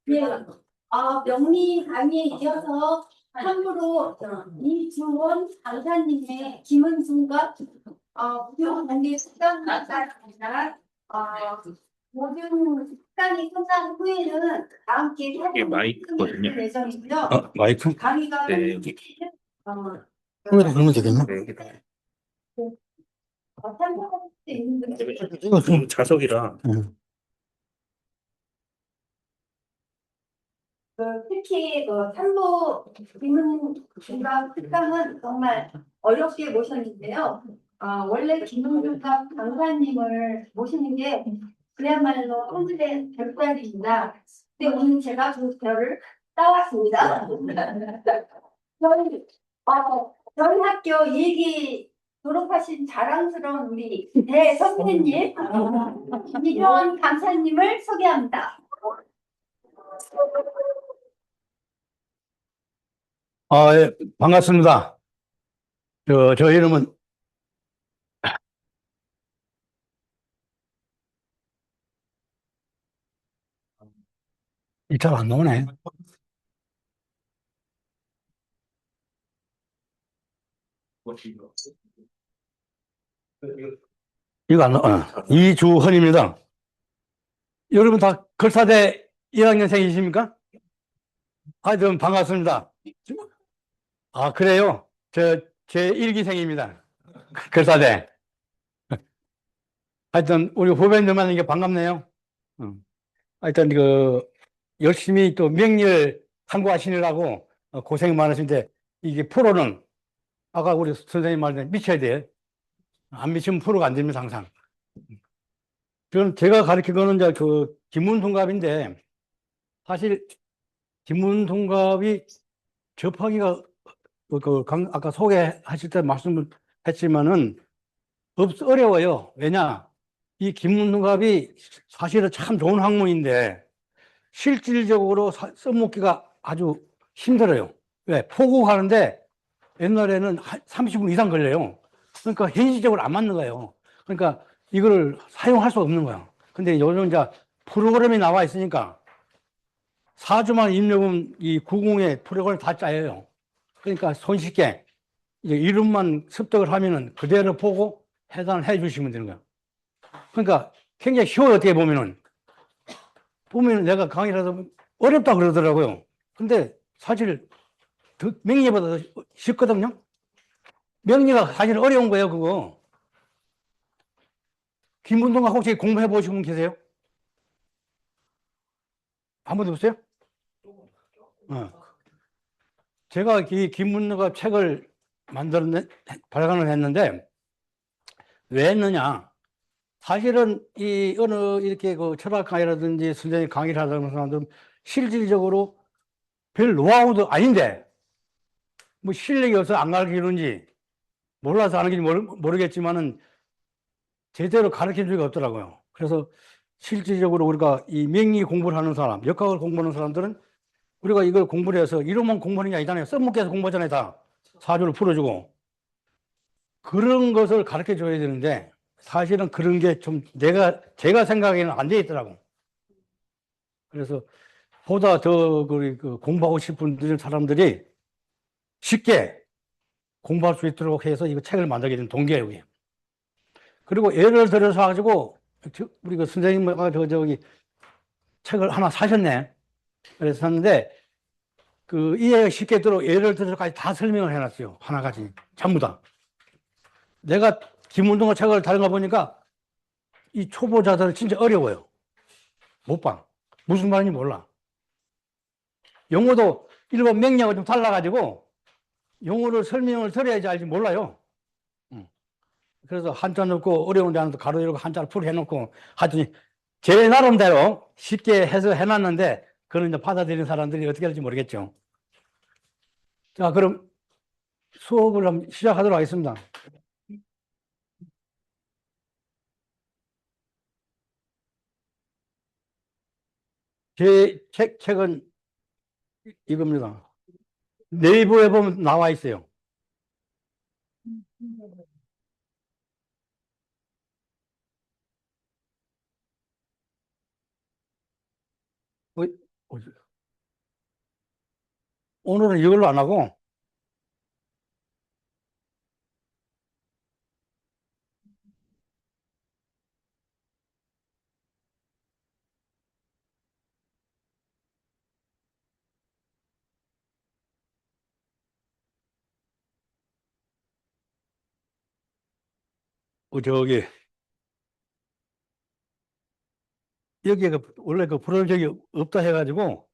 예, 명리 강의에 이어서 참고로 이주원 강사님의 김은순과 무료관리 습관 강사입니다. 모든 습관이 끝난 후에는 다 함께 이게 마이크거든요. 예정이고요. 마이크? 강의가 네, 여기. 여기다 걸면 되겠나? 네, 여기다. 참고할 수 있는 분들이 이거 좀, 자석이라. 특히 참모 김은중과 특강은 정말 어렵게 모셨는데요. 원래 김은중과 강사님을 모시는 게 그야말로 오늘의 별따기입니다. 근데 오늘 제가 그 별을 따왔습니다. 저희 학교 일기 졸업하신 자랑스러운 우리 대선생님 이주원 강사님을 소개합니다. 예, 반갑습니다. 저 이름은 잘 안 나오네. 이거 안 나와. 이주헌입니다. 여러분 다 걸사대 1학년생이십니까? 좀 반갑습니다. 그래요? 제 1기생입니다. 걸사대. 하여튼, 우리 후배님들 만나는 게 반갑네요. 하여튼, 열심히 또 명리를 탐구하시느라고 고생 많으신데, 이게 프로는, 아까 우리 선생님 말대로 미쳐야 돼. 안 미치면 프로가 안 됩니다, 항상. 제가 가르친 거는 이제 김문동갑인데, 사실, 김문동갑이 접하기가, 아까 소개하실 때 말씀을 했지만은, 어려워요. 왜냐? 이 김문동갑이 사실은 참 좋은 학문인데, 실질적으로 써먹기가 아주 힘들어요. 왜? 포국하는데 옛날에는 30분 이상 걸려요. 그러니까 현실적으로 안 맞는 거예요. 그러니까 이걸 사용할 수 없는 거예요. 근데 요즘 이제 프로그램이 나와 있으니까 4주만 입력은 이 구공의 프로그램 다 짜여요. 그러니까 손쉽게 이제 이름만 습득을 하면은 그대로 보고 해당을 해 주시면 되는 거예요. 그러니까 굉장히 쉬워요. 어떻게 보면은 내가 강의를 해서 어렵다 그러더라고요. 근데 사실 명리보다 더 쉽거든요. 명리가 사실 어려운 거예요, 그거. 김문동가 혹시 공부해 보신 분 계세요? 아무도 없어요? 제가 이 김문동가 책을 발간을 했는데, 왜 했느냐? 사실은 이렇게 철학 강의라든지 선생님 강의를 하는 사람들은 실질적으로 별 노하우도 아닌데, 뭐 실력이 없어 안 가르치는지, 몰라서 하는 건지 모르겠지만은, 제대로 가르친 적이 없더라고요. 그래서 실질적으로 우리가 이 명리 공부를 하는 사람, 역학을 공부하는 사람들은 우리가 이걸 공부를 해서 이론만 공부하는 게 아니잖아요. 써먹기 해서 공부하잖아요, 다. 사주를 풀어주고. 그런 것을 가르쳐 줘야 되는데, 사실은 그런 게 좀 제가 생각에는 안 돼 있더라고. 그래서 보다 더 공부하고 싶은 사람들이 쉽게 공부할 수 있도록 해서 이거 책을 만들게 된 동기예요, 이게. 그리고 예를 들어서 가지고, 우리 선생님과 책을 하나 사셨네. 그래서 샀는데, 이해가 쉽게 예를 들어서까지 다 설명을 해놨어요. 하나같이. 전부 다. 내가 김운동과 책을 다른 거 보니까 이 초보자들은 진짜 어려워요. 못 봐. 무슨 말인지 몰라. 용어도 일본 명령과 좀 달라가지고 용어를 설명을 드려야지 알지 몰라요. 그래서 한자 넣고 어려운 데는 가로 열고 한자를 풀 해놓고 하여튼 제 나름대로 쉽게 해서 해놨는데 그걸 이제 받아들이는 사람들이 어떻게 할지 모르겠죠. 자, 그럼 수업을 한번 시작하도록 하겠습니다. 제 책은 이겁니다. 네이버에 보면 나와 있어요. 어, 어, 오늘은 이걸로 안 하고, 저기, 여기에 원래 그 부를 적이 없다 해가지고,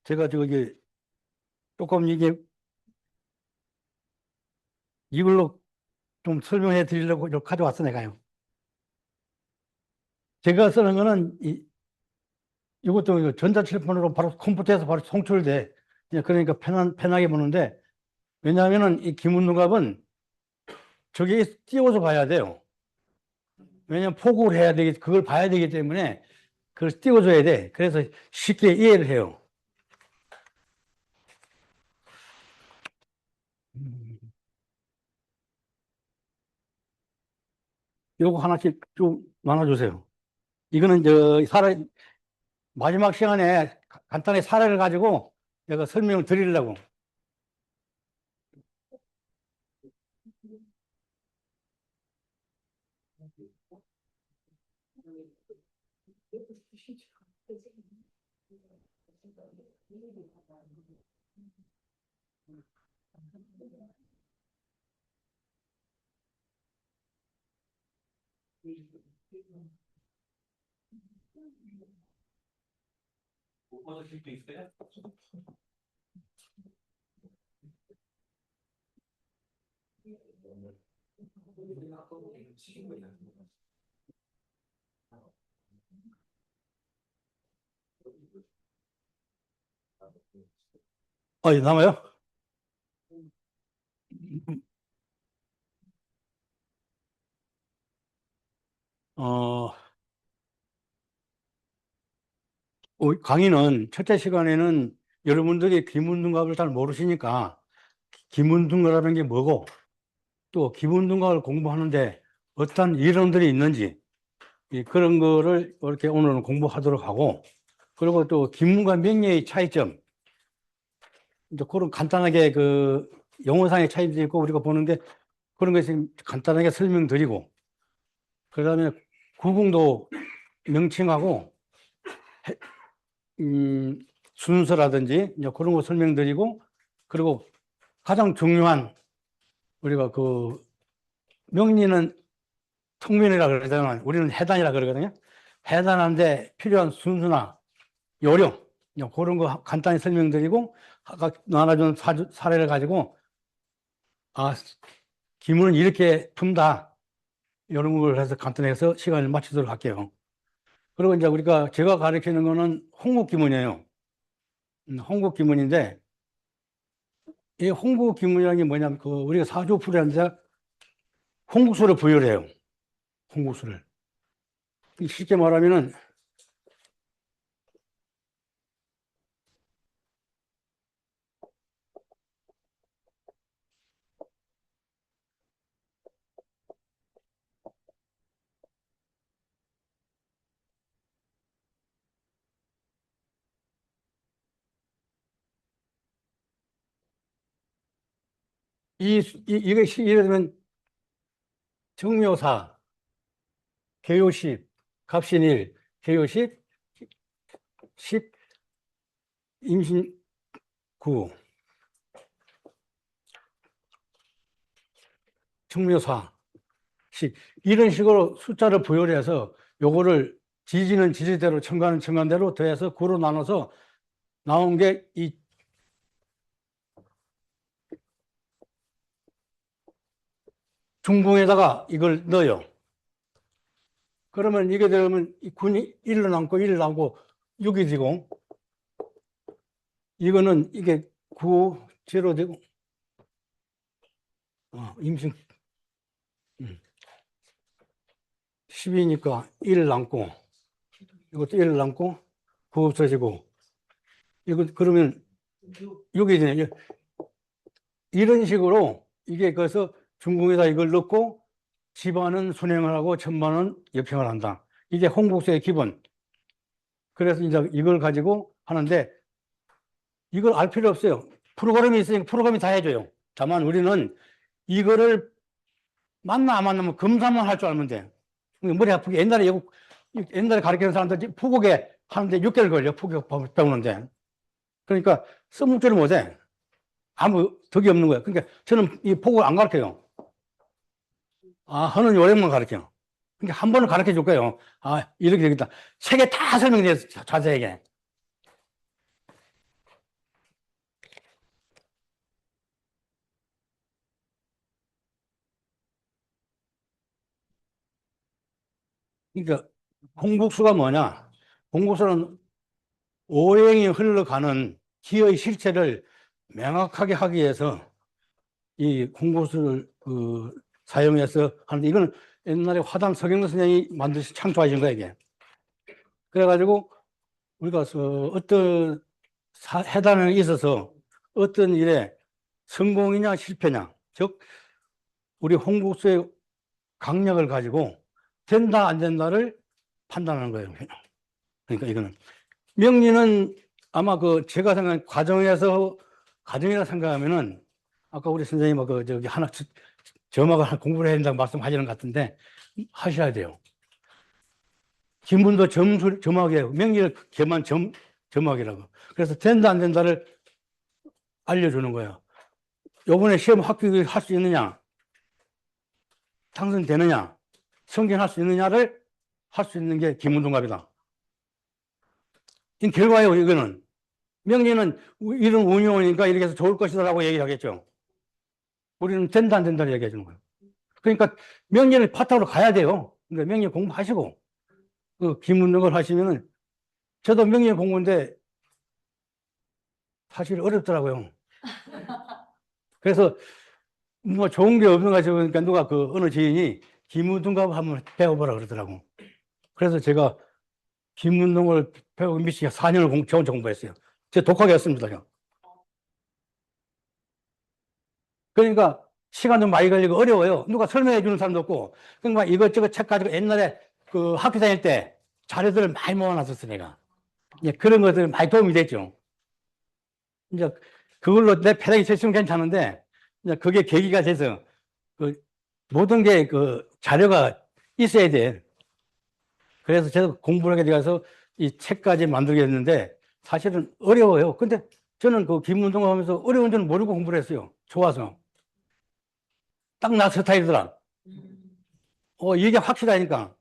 제가 저기 조금 이걸로 좀 설명해 드리려고 가져왔어, 내가요. 제가 쓰는 거는 이것도 전자칠판으로 바로 컴퓨터에서 바로 송출돼. 그러니까 편하게 보는데, 왜냐하면은 이 기문누갑은 저기에 띄워서 봐야 돼요. 왜냐면 포국을 해야 되기, 그걸 봐야 되기 때문에 그걸 띄워줘야 돼. 그래서 쉽게 이해를 해요. 요거 하나씩 좀 나눠주세요. 이거는 마지막 시간에 간단히 사례를 가지고 내가 설명을 드리려고. 남아요? 어, 강의는 첫째 시간에는 여러분들이 기문등갑을 잘 모르시니까 기문등갑이라는 게 뭐고 또 기문등갑을 공부하는데 어떤 이론들이 있는지 그런 거를 이렇게 오늘은 공부하도록 하고 그리고 또 기문과 명예의 차이점 이제 그런 간단하게 그 용어상의 차이도 있고 우리가 보는 게 그런 것을 간단하게 설명드리고 그다음에 구궁도 명칭하고 순서라든지 이제 그런 거 설명드리고 그리고 가장 중요한 우리가 그 명리는 통면이라 그러잖아요. 우리는 해단이라 그러거든요. 해단하는데 필요한 순서나 요령 이제 그런 거 간단히 설명드리고 아까 나눠준 사례를 가지고 기문은 이렇게 푼다 이런 걸 해서 간단히 해서 시간을 마치도록 할게요. 그리고 이제 제가 가르치는 거는 홍국기문이에요. 홍국기문인데 이 홍국기문이라는 게 뭐냐면 우리가 사주풀이하는데 홍국수를 부여를 해요. 홍국수를. 쉽게 말하면은 이게 예를 들면 정묘사, 개요십, 갑신일, 개요십, 십, 임신구, 정묘사, 십 이런 식으로 숫자를 부여를 해서 요거를 지지는 지지대로 천간은 천간대로 더해서 구로 나눠서 나온 게 이 중궁에다가 이걸 넣어요. 그러면 이게 되면 이 군이 1로 남고 1로 남고 6이 되고 이거는 이게 9, 제로 되고 임신 10이니까 1 남고 이것도 1 남고 9 없어지고 이거 그러면 6이 되네. 이런 식으로 이게 그래서 중궁에다 이걸 넣고 집안은 순행을 하고 천만은 역행을 한다. 이게 홍국수의 기본. 그래서 이제 이걸 가지고 하는데 이걸 알 필요 없어요. 프로그램이 있으니까 프로그램이 다 해줘요. 다만 우리는 이거를 만나 안 만나면 검사만 할 줄 알면 돼. 머리 아프게 옛날에 가르치는 사람들 푸국에 하는데 6개월 걸려. 푸국 배우는데. 그러니까 써먹지를 못해. 아무 덕이 없는 거야. 그러니까 저는 이 푸국을 안 가르쳐요. 하는 요령만 가르쳐요. 그러니까 한 번은 가르쳐 줄 거예요. 이렇게 되겠다. 책에 다 설명돼요. 자세하게. 그러니까 공국수가 뭐냐? 공국수는 오행이 흘러가는 기의 실체를 명확하게 하기 위해서 이 공국수를 사용해서 하는데 이거는 옛날에 화담 서경록 선생님이 만드시 창조하신 거예요, 이게. 그래가지고 우리가 어떤 해단에 있어서 어떤 일에 성공이냐 실패냐, 즉 우리 홍국수의 강약을 가지고 된다 안 된다를 판단하는 거예요. 그러니까 이거는 명리는 아마 제가 생각하는 과정이라 생각하면은 아까 우리 선생님 저기 하나 점학을 공부를 해야 된다고 말씀하시는 것 같은데 하셔야 돼요. 지문도 점학이에요. 명리를 개만 점학이라고. 그래서 된다 안 된다를 알려주는 거예요. 요번에 시험 합격할 수 있느냐, 당선되느냐, 승진할 수 있느냐를 할 수 있는 게 기문동갑이다. 이 결과예요, 이거는. 명리는 이런 운용이니까 이렇게 해서 좋을 것이다라고 얘기를 하겠죠. 우리는 된다 안 된다를 얘기해 주는 거예요. 그러니까 명리를 바탕으로 가야 돼요. 그러니까 명리 공부하시고 기문동을 하시면은 저도 명리 공부인데 사실 어렵더라고요. 그래서 뭐 좋은 게 없는가 싶으니까 누가 어느 지인이 기문동갑 한번 배워보라 그러더라고. 그래서 제가 기문동을 배우고 미치게 4년을 저 혼자 공부했어요. 제가 독하게 했습니다. 그러니까 시간 좀 많이 걸리고 어려워요. 누가 설명해 주는 사람도 없고. 그러니까 이것저것 책 가지고 옛날에 학교 다닐 때 자료들을 많이 모아놨었어, 내가. 이제 그런 것들 많이 도움이 됐죠. 이제 그걸로 내 패당이 됐으면 괜찮은데, 이제 그게 계기가 돼서 모든 게 자료가 있어야 돼. 그래서 제가 공부를 하게 돼서 이 책까지 만들게 됐는데 사실은 어려워요. 근데 저는 김문동 하면서 어려운 줄은 모르고 공부를 했어요. 좋아서. 딱 나 스타일이더라. 이게 확실하니까.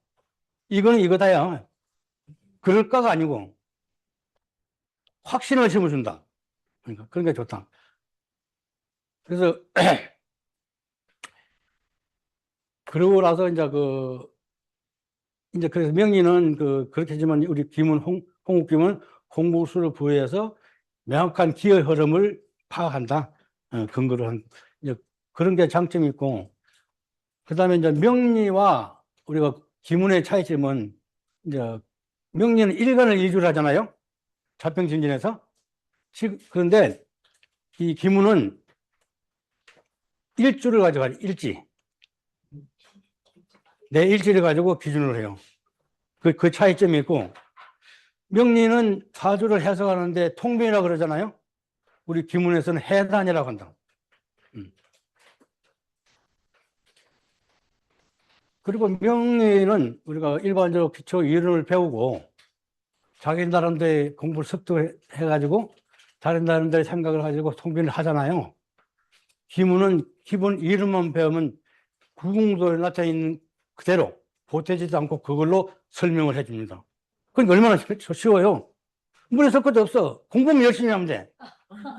이거는 이거다야. 그럴까가 아니고 확신을 심어준다. 그러니까 그런 게 좋다. 그래서 그러고 나서 이제 그래서 명리는 그렇게 하지만 우리 홍국김은 홍국수를 부여해서 명확한 기의 흐름을 파악한다. 근거를 이제 그런 게 장점이 있고, 그 다음에 이제 명리와 우리가 기문의 차이점은 이제 명리는 일간을 일주를 하잖아요. 자평진진에서. 그런데 이 기문은 일주를 가져가, 일지. 내 일지를 가지고 기준을 해요. 그 차이점이 있고, 명리는 사주를 해석하는데 통변이라고 그러잖아요. 우리 기문에서는 해단이라고 한다. 그리고 명리는 우리가 일반적으로 기초 이론을 배우고 자기 나름대로 공부를 습득해가지고 다른 나름대로 생각을 가지고 통변을 하잖아요. 기문은 기본 이름만 배우면 구궁도에 나타나 있는 그대로 보태지도 않고 그걸로 설명을 해줍니다. 그러니까 얼마나 쉬워요. 문에 설 것도 없어. 공부만 열심히 하면 돼.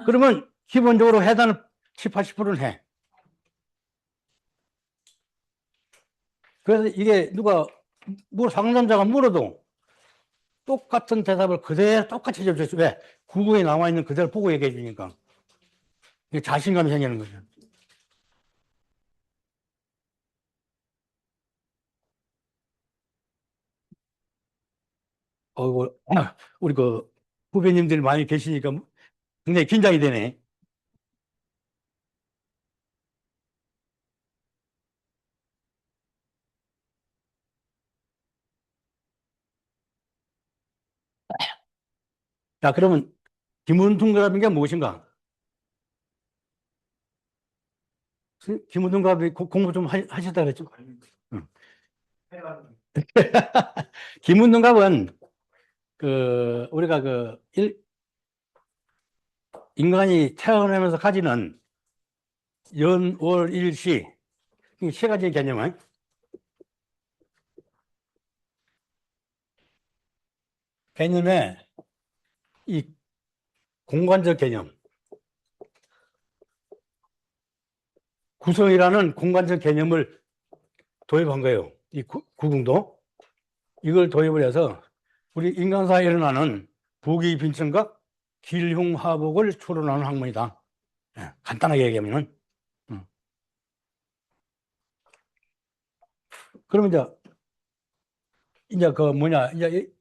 그러면 기본적으로 해단을 7, 80%는 해. 그래서 이게 상담자가 물어도 똑같은 대답을 그대로 똑같이 해줘서 왜? 구구에 나와 있는 그대로 보고 얘기해 주니까. 자신감이 생기는 거죠. 우리 후배님들이 많이 계시니까 굉장히 긴장이 되네. 자, 그러면 기문동그라미는 게 무엇인가? 기문동그라미 공부 좀 하셨다 그랬죠? 응. 기문동갑은 우리가 인간이 태어나면서 가지는 연, 월, 일, 시, 이 세 가지 개념은 개념에 이 공간적 개념, 구성이라는 공간적 개념을 도입한 거예요. 이 구궁도. 이걸 도입을 해서 우리 인간사에 일어나는 부귀 빈천과 길흉하복을 추론하는 학문이다. 예, 간단하게 얘기하면은. 음. 그러면 이제 그 뭐냐, 이제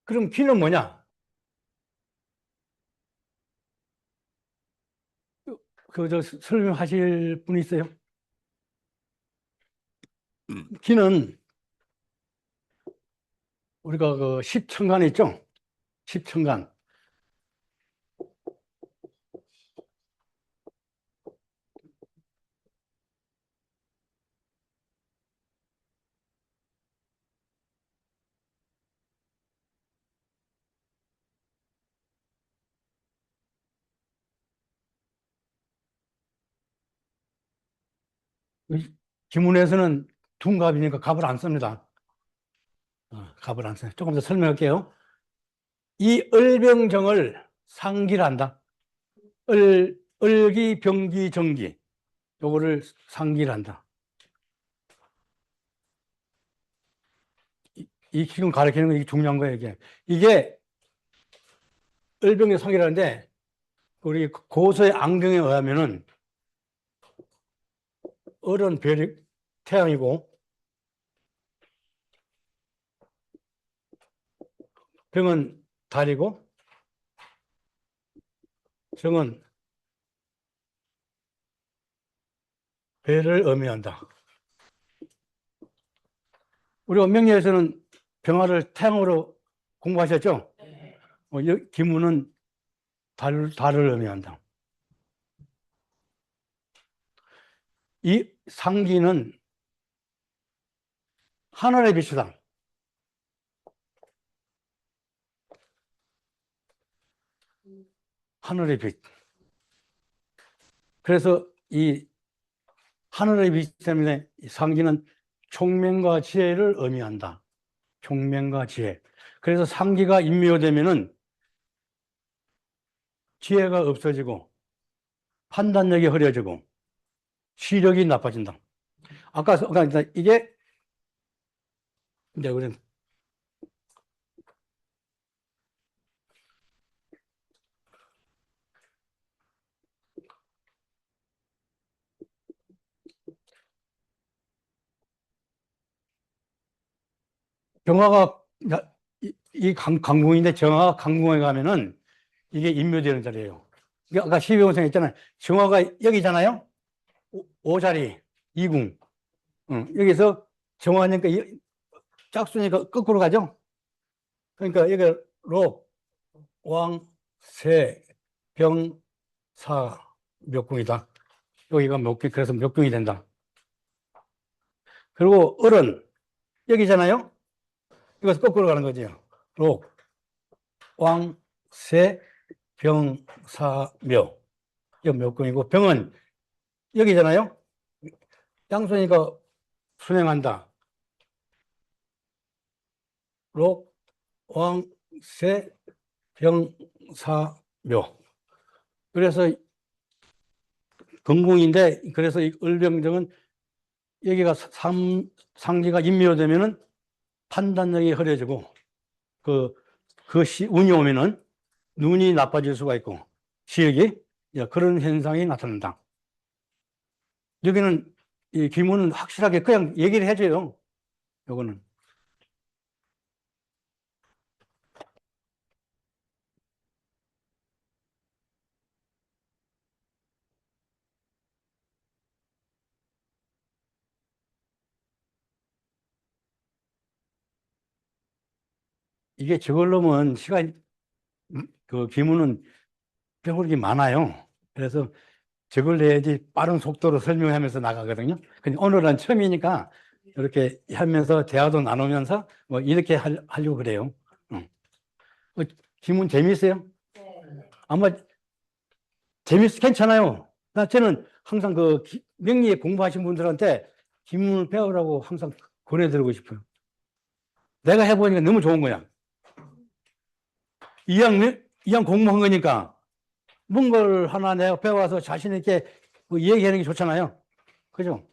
그럼 기는 뭐냐? 설명하실 분 있어요? 기는 우리가 그 십천간 있죠? 십천간. 기문에서는 둔갑이니까 갑을 안 씁니다. 갑을 안 써요. 조금 더 설명할게요. 이 을병정을 상기한다. 을기, 병기, 정기. 요거를 상기한다. 이 기금 가리키는 거 이게 중요한 거예요, 이게. 이게 을병의 상기라는데, 우리 고서의 앙경에 의하면은, 을은 별이 태양이고, 병은 달이고, 정은 배를 의미한다. 우리 원명리에서는 병화를 태양으로 공부하셨죠? 기문은 달을 의미한다. 이 상기는 하늘의 빛이다. 하늘의 빛. 그래서 이 하늘의 빛 때문에 상기는 총명과 지혜를 의미한다. 총명과 지혜. 그래서 상기가 인묘되면은 지혜가 없어지고 판단력이 흐려지고 시력이 나빠진다. 그러니까 이게 이제 우리 정화가 이 강궁인데 정화가 강궁에 가면은 이게 인묘되는 자리예요. 그러니까 아까 12호선 있잖아요. 정화가 여기잖아요. 오 자리, 이궁. 여기서 정화니까 짝수니까 거꾸로 가죠. 그러니까 여기 록, 왕, 세, 병, 사, 묘궁이다. 여기가 묘궁, 그래서 묘궁이 된다. 그리고 을은 여기잖아요. 이것서 거꾸로 가는 거죠. 록, 왕, 세, 병, 사, 묘. 이 묘궁이고 병은 여기잖아요. 양손이니까 순행한다. 록, 왕, 세, 병, 사, 묘. 그래서 건궁인데 그래서 이 을병정은 여기가 상기가 인묘되면은 판단력이 흐려지고 운이 오면은 눈이 나빠질 수가 있고 시력이 그런 현상이 나타난다. 여기는 이 기문은 확실하게 그냥 얘기를 해줘요. 요거는. 이게 저걸로면 시간, 그 기문은 빼곡이 많아요. 그래서 저걸 내야지 빠른 속도로 설명하면서 나가거든요. 근데 오늘은 처음이니까 이렇게 하면서 대화도 나누면서 뭐 이렇게 하려고 그래요. 응. 기문 재미있어요? 네. 아마 괜찮아요. 저는 항상 명리에 공부하신 분들한테 기문을 배우라고 항상 권해드리고 싶어요. 내가 해보니까 너무 좋은 거야. 이왕 공부한 거니까 뭔가를 하나 내가 배워서 자신있게 뭐 얘기하는 게 좋잖아요. 그죠?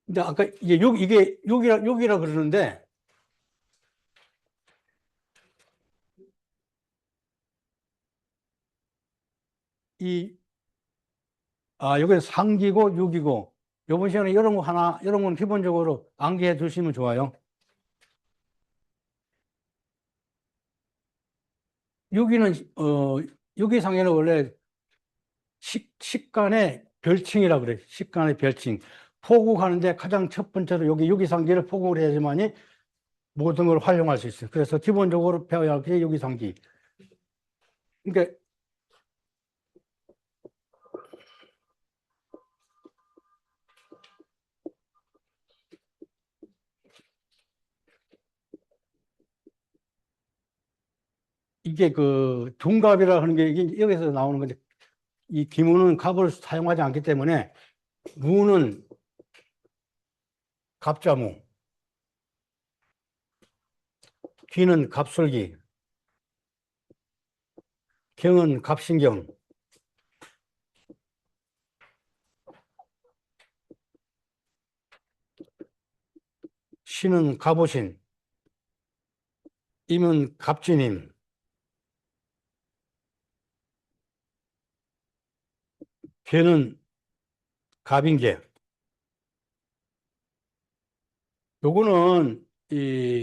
근데 아까 이게 욕이라 그러는데, 여기 상기고 육이고, 요번 시간에 이런 건 기본적으로 암기해 두시면 좋아요. 유기는, 유기상에는 원래 식간의 별칭이라 그래. 식간의 별칭. 포국하는데 가장 첫 번째로 여기 유기상기를 포국을 해야지만이 모든 걸 활용할 수 있어요. 그래서 기본적으로 배워야 할 게 유기상기. 그러니까 이게 둔갑이라 하는 게 이게 여기서 나오는 건데, 이 기문은 갑을 사용하지 않기 때문에 무는 갑자무, 기는 갑술기, 경은 갑신경, 신은 갑오신, 임은 갑진임, 개는 갑인개. 요거는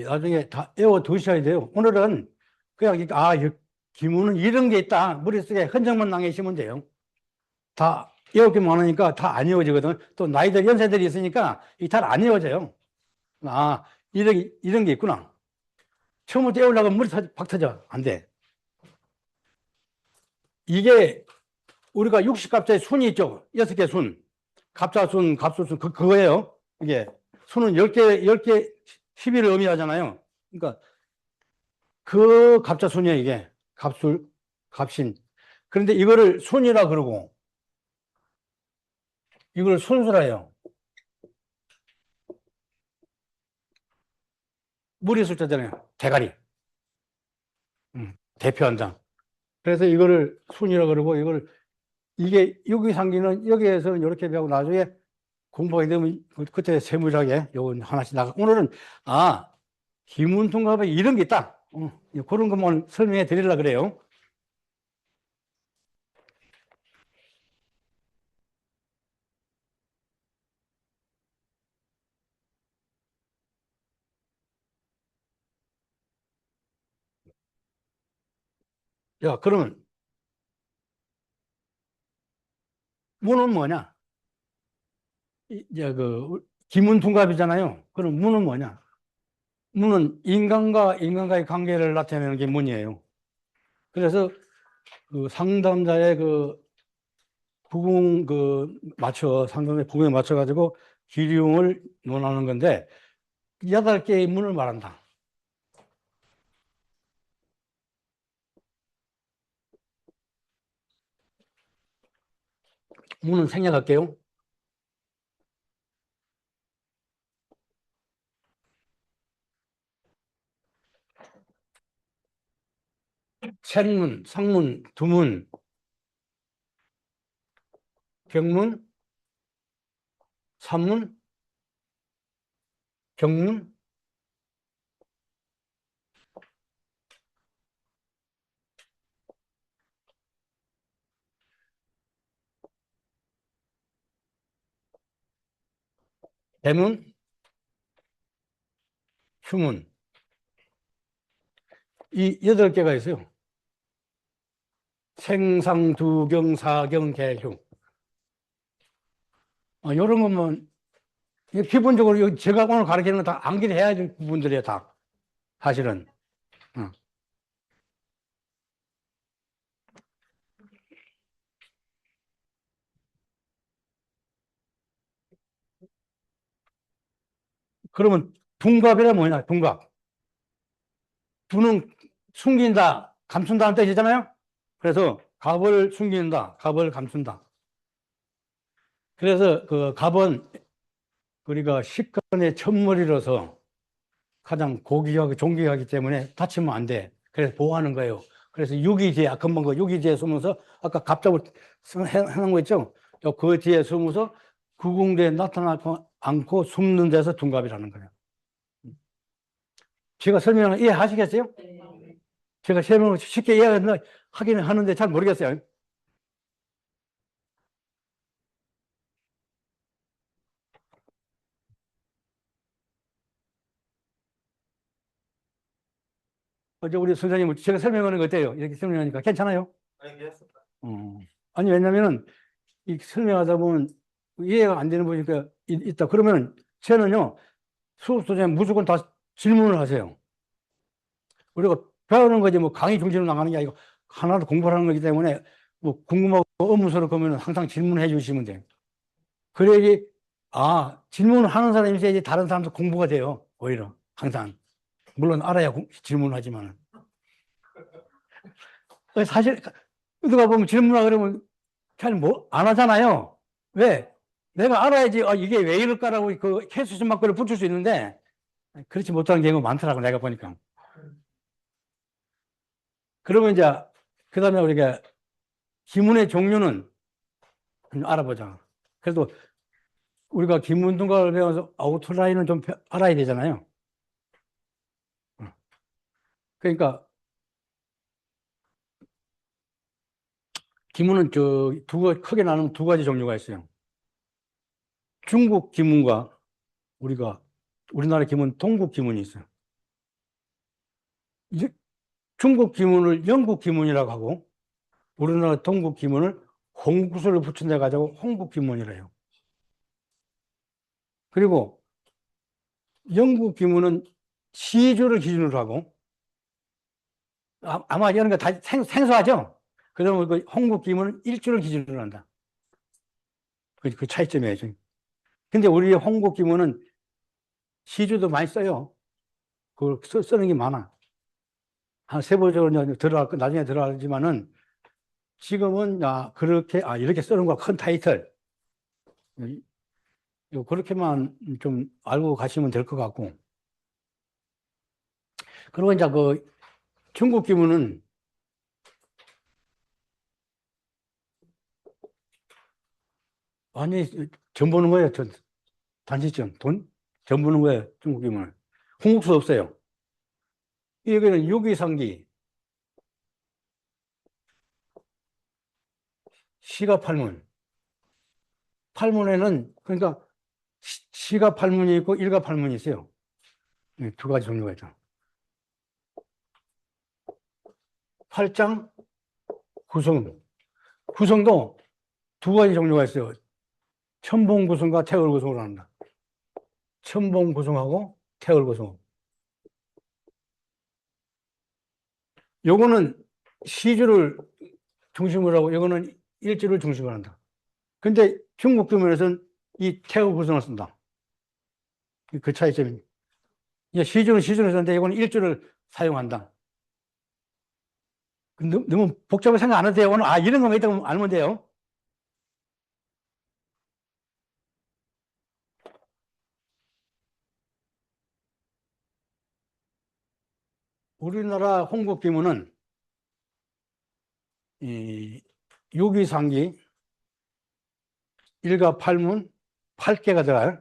나중에 다 외워 두셔야 돼요. 오늘은 그냥 이 기문은 이런 게 있다. 머릿속에 흔적만 남기시면 돼요. 다 외우기 많으니까 다 안 외워지거든. 또 나이들 연세들이 있으니까 이 잘 안 외워져요. 이런 게 있구나. 처음부터 외우려고 박 터져. 안 돼. 이게 우리가 60갑자의 순이 있죠. 6개 순. 갑자순, 갑술순, 그거예요. 이게 순은 10개, 11을 의미하잖아요. 그러니까 그 갑자순이에요, 이게. 갑술, 갑신. 그런데 이거를 순이라 그러고, 이걸 순수라 해요. 무리 숫자잖아요. 대가리. 대표한장. 그래서 이거를 순이라 그러고, 이게 여기상기는 여기에서는 이렇게 배우고 나중에 공부하게 되면 그때 세밀하게 요건 하나씩 나가. 오늘은, 기문통갑에 이런 게 있다. 그런 것만 설명해 드리려고 그래요. 야, 그러면 문은 뭐냐? 이제 기문통갑이잖아요. 그럼 문은 뭐냐? 문은 인간과의 관계를 나타내는 게 문이에요. 그래서 그 상담자의 상담의 부궁에 맞춰가지고 기륭을 논하는 건데, 8개의 문을 말한다. 문은 생략할게요. 생문, 상문, 두문, 경문, 산문, 경문, 대문, 휴문. 이 8개가 있어요. 생상, 두경, 사경, 개휴. 이런 것만 이게 기본적으로 제가 오늘 가르치는 건 다 암기를 해야 될 부분들이에요, 다. 사실은. 어. 그러면 둔갑이란 뭐냐, 둔갑. 둔은 숨긴다, 감춘다는 뜻이잖아요? 그래서 갑을 숨긴다, 갑을 감춘다. 그래서 그 갑은 우리가 식간의 첫머리로서 가장 고귀하고 존귀하기 때문에 다치면 안 돼. 그래서 보호하는 거예요. 그래서 유기지에, 금방 그 유기지에 숨어서 아까 갑자기 해놓은 거 있죠? 그 뒤에 숨어서 구궁대에 나타나지 않고 숨는 데서 둔갑이라는 거예요. 제가 설명을 이해하시겠어요? 제가 설명을 쉽게 이해하긴 하는데 잘 모르겠어요. 어제 우리 선생님, 제가 설명하는 거 어때요? 이렇게 설명하니까 괜찮아요? 어. 아니, 왜냐면은, 이 설명하다 보면 이해가 안 되는 분이 있다. 그러면 쟤는요, 수업 도중에 무조건 다 질문을 하세요. 우리가 배우는 거지, 뭐 강의 중심으로 나가는 게 아니고, 하나도 공부를 하는 거기 때문에, 뭐 궁금하고 의문스러울 거면 항상 질문해 주시면 돼요. 그래야지, 아, 질문을 하는 사람이 있어야지 다른 사람도 공부가 돼요. 오히려. 항상. 물론 알아야 질문을 하지만. 사실, 누가 보면 질문하라 그러면 잘 안 하잖아요. 왜? 내가 알아야지, 이게 왜 이럴까라고 그 해수전 막걸를 붙일 수 있는데, 그렇지 못하는 경우가 많더라고, 내가 보니까. 그러면 이제, 그 다음에 우리가 기문의 종류는 알아보자. 그래도 우리가 기문등급을 배워서 아우트라인은 좀 알아야 되잖아요. 그러니까, 기문은 크게 나누면 두 가지 종류가 있어요. 중국 기문과 우리나라 기문, 동국 기문이 있어요. 중국 기문을 영국 기문이라고 하고, 우리나라 동국 기문을 홍국수를 붙인 데 가지고 홍국 기문이래요. 그리고 영국 기문은 시주를 기준으로 하고, 아마 이런 거 다 생소하죠? 그러면 그 홍국 기문은 일주를 기준으로 한다. 그 차이점이에요. 근데 우리 홍국 기문은 시주도 많이 써요. 그걸 쓰는 게 많아. 한 세부적으로 나중에 들어가지만은 지금은, 이렇게 쓰는 거야. 큰 타이틀. 그렇게만 좀 알고 가시면 될 것 같고. 그리고 이제 그 중국 기문은 완전히 전 보는 거예요. 단시점. 전 보는 거예요. 중국 기문은. 홍국수 없어요. 여기는 유기상기, 시가 팔문. 팔문에는, 그러니까 시가 팔문이 있고 일가 팔문이 있어요. 두 가지 종류가 있죠. 팔장, 구성. 구성도 두 가지 종류가 있어요. 천봉구성과 태월구성으로 합니다. 천봉구성하고 태월구성. 요거는 시주를 중심으로 하고, 요거는 일주를 중심으로 한다. 근데 중국 규모에서는 이 태월구성을 쓴다. 그 차이점입니다. 시주는 시주를 쓰는데 이거는 일주를 사용한다. 너무 복잡하게 생각 안 해도 돼요. 이런 거만 있다고 알면 돼요. 우리나라 홍국 기문은 이 유기상기, 일가 팔문, 8개가 들어가요.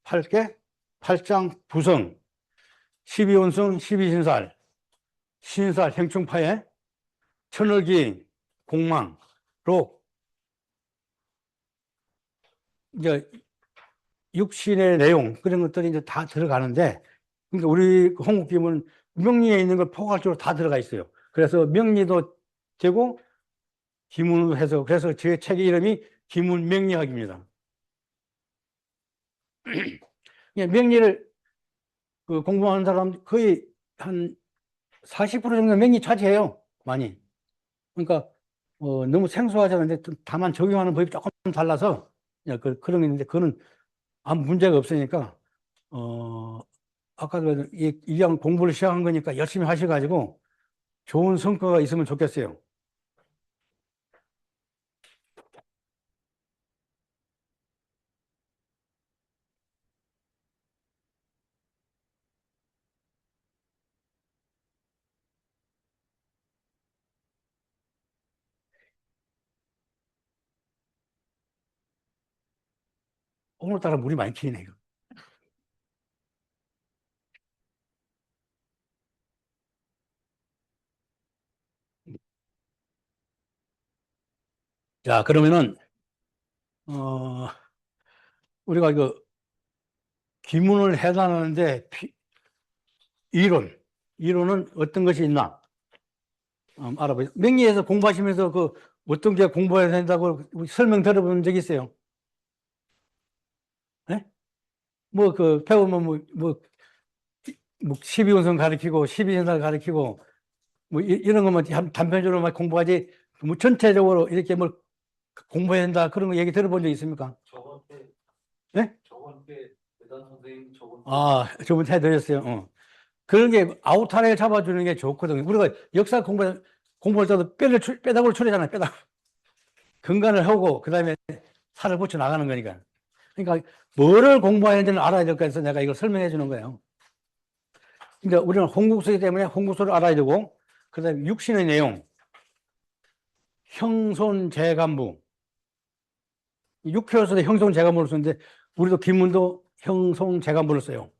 8개, 팔장, 부성, 12원성, 12신살, 신살, 행충파에, 천을기, 공망, 록. 이제 육신의 내용, 그런 것들이 이제 다 들어가는데, 그러니까 우리 홍국 기문은 명리에 있는 걸 포괄적으로 다 들어가 있어요. 그래서 명리도 되고, 기문으로 해서, 그래서 제 책의 이름이 기문명리학입니다. 예, 명리를 그 공부하는 사람 거의 한 40% 정도 명리 차지해요. 많이. 그러니까 너무 생소하지 않은데 다만 적용하는 법이 조금 달라서 예, 그런 게 있는데 그거는 아무 문제가 없으니까 아까도 이왕 공부를 시작한 거니까 열심히 하셔가지고 좋은 성과가 있으면 좋겠어요. 오늘따라 물이 많이 튀네요. 자, 그러면은 어, 우리가 기문을 해당하는데 이론은 어떤 것이 있나 알아보세요. 명리에서 공부하시면서 어떤 게 공부해야 된다고 설명 들어본 적 있어요? 네? 배우면 뭐 12운성 가르치고 12현상 가르치고 뭐 이런 것만 단편적으로 막 공부하지 뭐 전체적으로 이렇게 뭘 공부해야 된다 그런 거 얘기 들어본 적 있습니까? 저번 때, 네? 저번 때, 대단 선생님 저번 때. 저번 해드렸어요. 그런 게 아우타를 잡아주는 게 좋거든요. 우리가 역사 공부할 때도 뼈다구를 추리잖아요. 뼈다구. 근간을 하고, 그 다음에 살을 붙여 나가는 거니까. 그러니까, 뭐를 공부해야 되는지는 알아야 될 거 해서 내가 이걸 설명해 주는 거예요. 그러니까 우리는 홍국수이기 때문에 홍국수를 알아야 되고, 그 다음에 육신의 내용, 형손재간부. 육표에서도 형손재간부를 쓰는데, 우리도 기문도 형손재간부를 써요.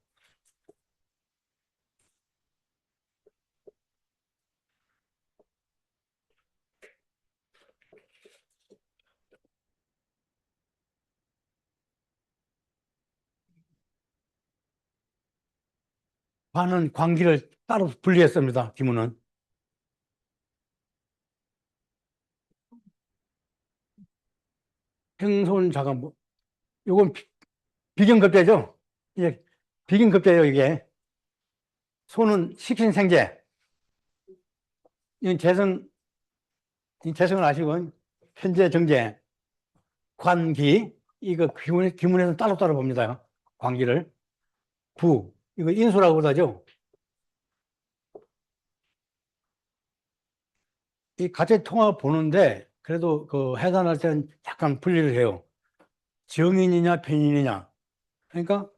관은 관기를 따로 분리했습니다. 기문은. 형손자간부. 요건 비견급제죠. 이제 비견급제예요, 이게. 소는 식신생재. 이건 이 재성을 아시고, 현재 정제, 관기, 이거 기문에서 따로따로 봅니다. 관기를. 이거 인수라고 하죠. 이 같이 통합 보는데, 그래도 해산할 때는 약간 분리를 해요. 정인이냐, 편인이냐. 그러니까,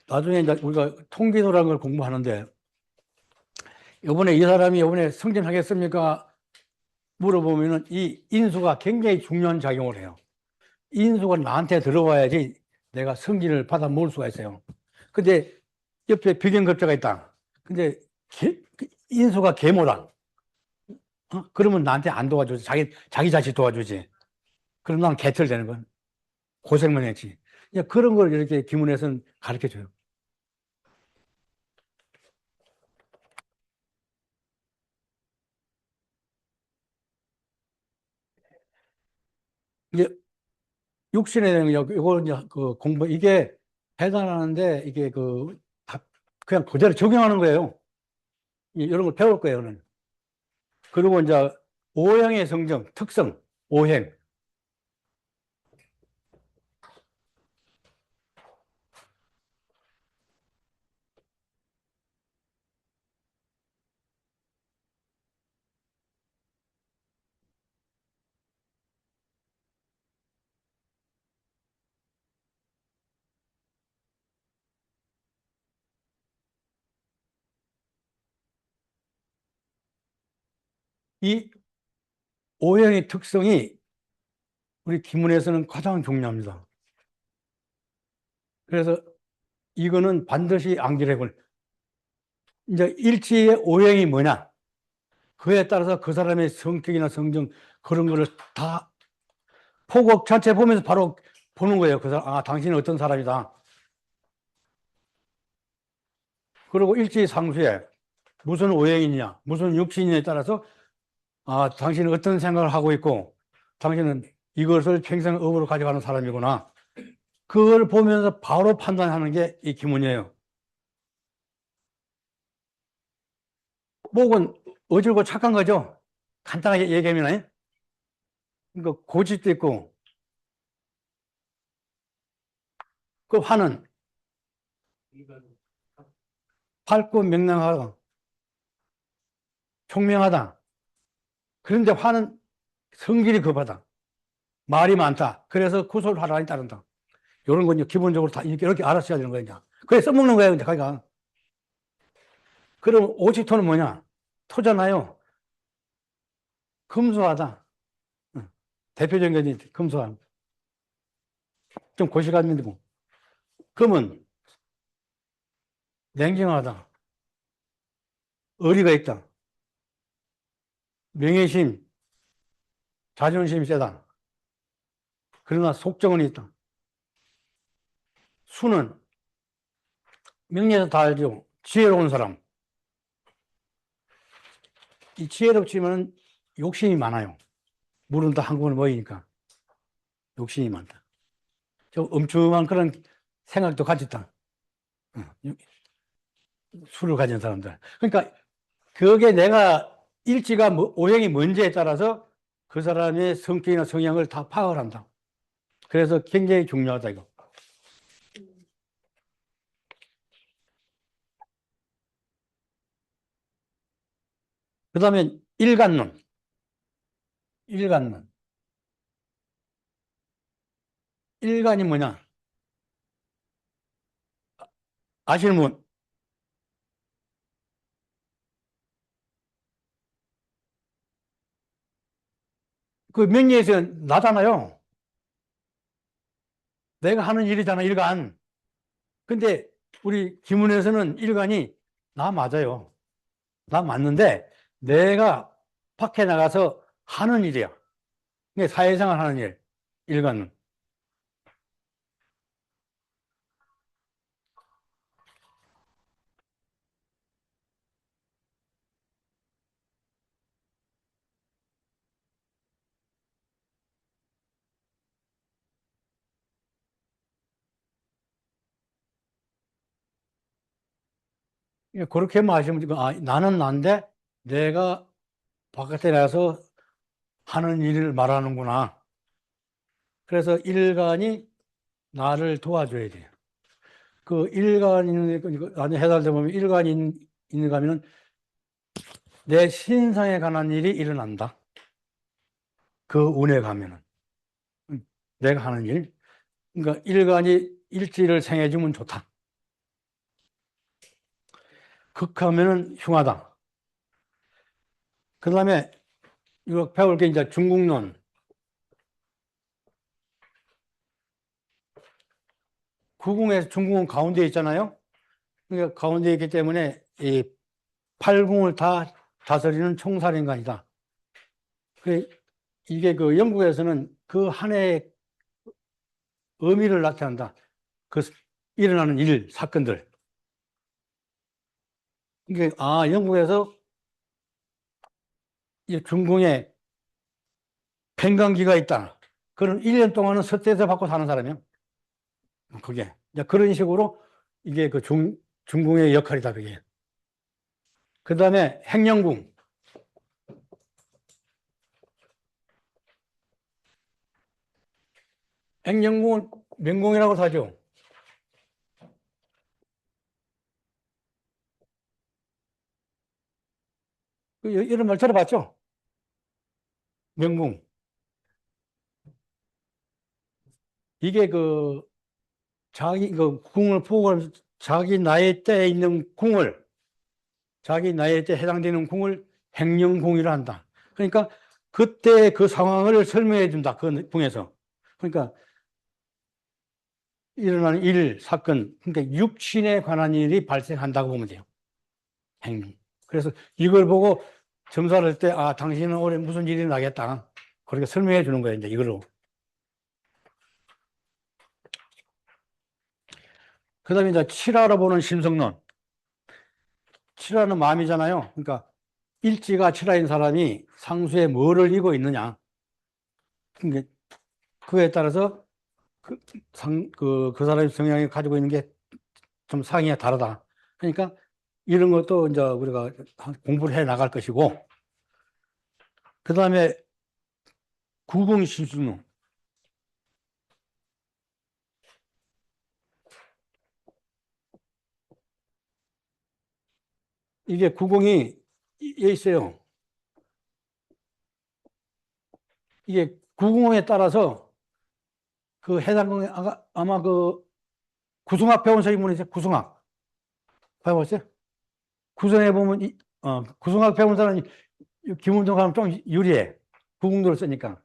나중에 이제 우리가 통기도라는 걸 공부하는데, 이 사람이 이번에 승진하겠습니까? 물어보면은 이 인수가 굉장히 중요한 작용을 해요. 인수가 나한테 들어와야지 내가 승진을 받아 먹을 수가 있어요. 근데 옆에 비견급자가 있다. 근데 인수가 계모라. 그러면 나한테 안 도와주지. 자기 자식 도와주지. 그럼 난 개털되는 건 고생만 했지. 그런 걸 이렇게 기문에서는 가르쳐 줘요. 이제 육신에 대한 이거 이제 공부 이게 해당하는데 이게 그냥 그대로 적용하는 거예요. 이런 걸 배울 거예요, 저는. 그리고 이제 오행의 성정, 특성, 오행. 이 오행의 특성이 우리 기문에서는 가장 중요합니다. 그래서 이거는 반드시 암기를 해볼. 이제 일지의 오행이 뭐냐? 그에 따라서 그 사람의 성격이나 성정 그런 거를 다 포곡 전체 보면서 바로 보는 거예요. 그 사람, 당신은 어떤 사람이다. 그리고 일지상수에 무슨 오행이냐, 무슨 육신이냐에 따라서 당신은 어떤 생각을 하고 있고, 당신은 이것을 평생 업으로 가져가는 사람이구나. 그걸 보면서 바로 판단하는 게 이 기문이에요. 목은 어질고 착한 거죠. 간단하게 얘기하면, 그러니까 고집도 있고, 그 화는 밝고 명랑하다, 총명하다. 그런데 화는 성질이 급하다, 말이 많다. 그래서 구솔화란이 따른다. 이런 건 기본적으로 다 이렇게 알았어야 되는 거야. 그래 써먹는 거예요, 이제 자기가. 그럼 오직토는 뭐냐? 토잖아요. 금수하다. 응. 대표적인 게 금수함. 좀 고시감이 되고. 금은 냉정하다. 의리가 있다. 명예심, 자존심이 세다. 그러나 속정은 있다. 수는 명예에서 다 알죠. 지혜로운 사람. 이 지혜롭지만 욕심이 많아요. 물은 다 한꺼번에 모이니까 욕심이 많다. 좀 엄청난 그런 생각도 가졌다. 수를 가진 사람들. 그러니까 그게 내가 일지가 오행이 뭔지에 따라서 그 사람의 성격이나 성향을 다 파악을 한다. 그래서 굉장히 중요하다, 이거. 그 다음에 일간론. 일간론. 일간이 뭐냐? 아시는 분? 그 명리에서 나잖아요. 내가 하는 일이잖아, 일간. 근데 우리 기문에서는 일간이 나 맞아요. 나 맞는데 내가 밖에 나가서 하는 일이야. 이게 사회생활 하는 일, 일간은. 그렇게 마시면, 나는 난데 내가 바깥에 나가서 하는 일을 말하는구나. 그래서 일간이 나를 도와줘야 돼요. 그 일간이 나중에 해달되 보면 일간이 있는가 하면 내 신상에 관한 일이 일어난다. 그 운에 가면은. 내가 하는 일. 그러니까 일간이 일지를 생해주면 좋다. 극하면은 흉하다. 그 다음에 이거 배울 게 이제 중국론. 구궁에서 중궁은 가운데 있잖아요. 그러니까 가운데 있기 때문에 이 팔궁을 다 다스리는 총살인간이다. 이게 그 영국에서는 그 한 해의 의미를 나타낸다. 그 일어나는 일, 사건들. 이게, 영국에서 이 중궁에 팽강기가 있다. 그런 1년 동안은 서태에서 받고 사는 사람이에요. 그게. 그런 식으로 이게 그 중궁의 역할이다, 그게. 그 다음에 행령궁. 행령궁은 명궁이라고 하죠. 이런 말 들어봤죠? 명궁. 이게 그 자기 그 궁을 보고 자기 나이 때에 있는 궁을 자기 나이에 해당되는 궁을 행령궁이라 한다. 그러니까 그때 그 상황을 설명해 준다. 그 궁에서. 그러니까 일어나는 일, 사건, 그러니까 육신에 관한 일이 발생한다고 보면 돼요. 행령. 그래서 이걸 보고 점수할 때, 당신은 올해 무슨 일이 나겠다. 그렇게 설명해 주는 거예요, 이제 이걸로. 그 다음에 이제 칠화로 보는 심성론. 칠화는 마음이잖아요. 그러니까 일지가 칠화인 사람이 상수에 뭐를 이고 있느냐. 그러니까 그에 따라서 그 사람의 성향이 가지고 있는 게 좀 상이가 다르다. 그러니까 이런 것도 이제 우리가 공부를 해 나갈 것이고, 그 다음에 구공신수능. 이게 구공이 있어요. 이게 구공에 따라서 그 해당 아마 그 구승학 배운 선생님 있어요. 구승학 배워봤어요? 구승에 보면 구승학 배운 사람이 김운동 하면 좀 유리해. 구공도를 쓰니까.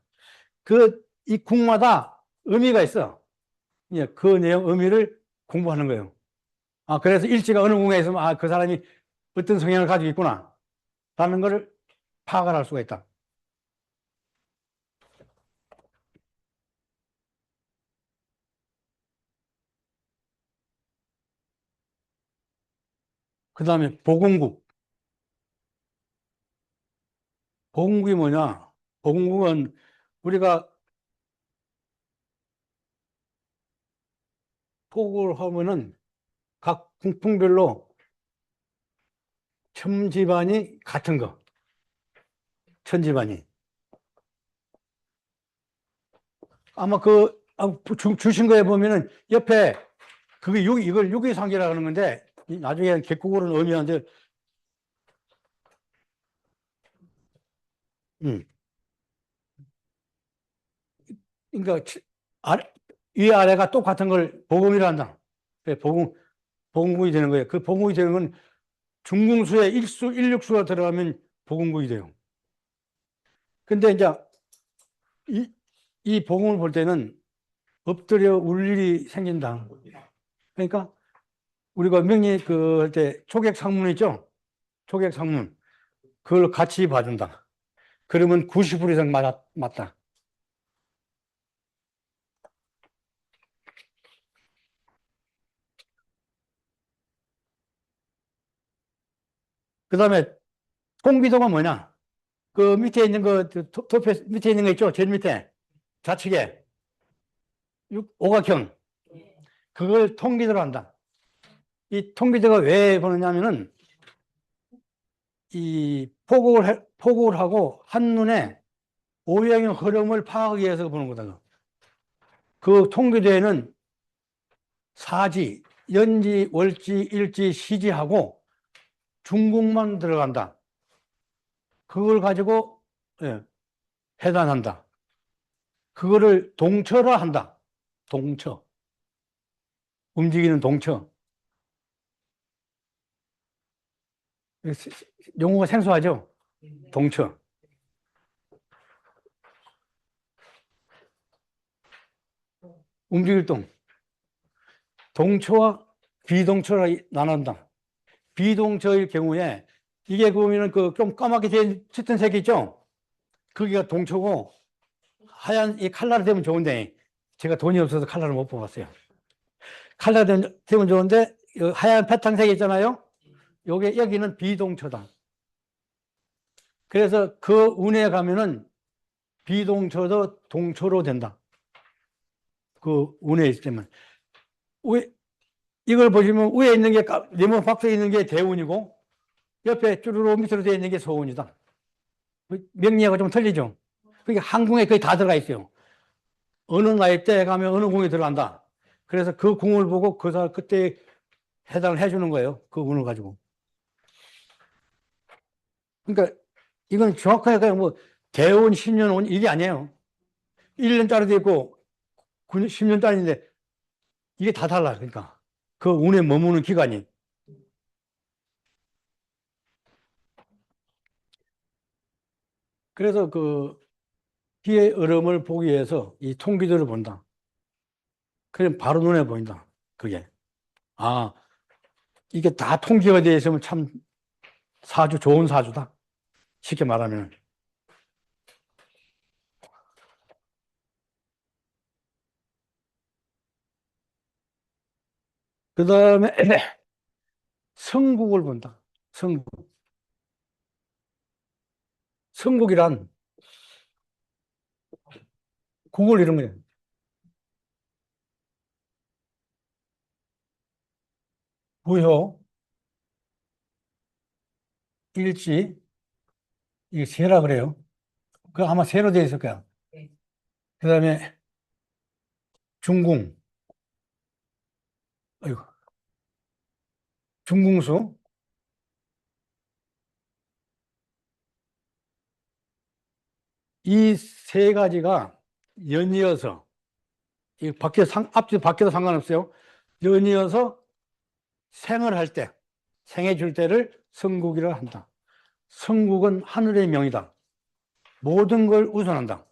이 국마다 의미가 있어. 예, 그 내용 의미를 공부하는 거예요. 그래서 일지가 어느 궁에 있으면 그 사람이 어떤 성향을 가지고 있구나 라는 것을 파악을 할 수가 있다. 그 다음에 보공국. 보공국이 뭐냐? 보공국은 우리가 포국을 하면은 각 국풍별로 첨지반이 같은 거. 천지반이. 아마 주신 거에 보면은 옆에 그게 이걸 유기상계라고 하는 건데 나중에 객국어로는 의미하는데 그러니까 위아래가 똑같은 걸 보금이라 한다. 보금국이 되는 거예요. 그 보금국이 되는 건 중궁수에 일육수가 들어가면 보금국이 돼요. 근데 이제 이 보금을 볼 때는 엎드려 울 일이 생긴다. 그러니까 우리가 명리 할 때 초객상문 있죠? 초객상문. 그걸 같이 봐준다. 그러면 90% 이상 맞다. 그 다음에 통기도가 뭐냐? 그 밑에 있는 도표 밑에 있는 거 있죠? 제일 밑에. 좌측에. 오각형. 그걸 통기도로 한다. 이 통기도가 왜 보느냐면은 이 포국을 하고 한눈에 오형의 흐름을 파악하기 위해서 보는 거다. 그 통기도에는 사지, 연지, 월지, 일지, 시지하고 중국만 들어간다. 그걸 가지고 예, 해단한다. 그거를 동처라 한다. 동처. 움직이는 동처. 용어가 생소하죠? 동처. 움직일 동. 동처와 비동처라 나눈다. 비동처일 경우에 이게 보면은 좀 까맣게 된 짙은 색이 있죠? 거기가 동처고 하얀 이 칼라로 되면 좋은데 제가 돈이 없어서 칼라를 못 뽑았어요. 칼라로 되면 좋은데 하얀 바탕색이 있잖아요. 여기는 비동처다. 그래서 그 운에 가면은 비동처도 동처로 된다. 그 운에 있을 때만. 이걸 보시면 위에 있는 게 네모 박스에 있는 게 대운이고 옆에 쭈루루 밑으로 되어 있는 게 소운이다. 명리하고 좀 틀리죠. 그게 한 궁에 거의 다 들어가 있어요. 어느 나이 때 가면 어느 궁에 들어간다. 그래서 그 궁을 보고 그때 해당을 해주는 거예요. 그 운을 가지고. 그러니까 이건 정확하게 그냥 뭐 대운, 10년 운 이게 아니에요. 1년짜리도 있고 10년짜리인데 이게 다 달라. 그러니까 그 운에 머무는 기간이. 그래서 비의 얼음을 보기 위해서 이 통기도를 본다. 그럼 바로 눈에 보인다. 그게. 아, 이게 다 통기가 되어 있으면 참 좋은 사주다. 쉽게 말하면. 그 다음에 성국을 본다. 성국. 성국이란 국을 이룬 거예요. 부효, 일지, 이게 세라 그래요. 그 아마 세로 되어 있을 거야. 그 다음에 중궁, 아이고, 중궁수, 이 세 가지가 연이어서, 이 앞뒤 바뀌어도 상관없어요. 연이어서 생을 할 때, 생해 줄 때를 성국이라 한다. 성국은 하늘의 명이다. 모든 걸 우선한다.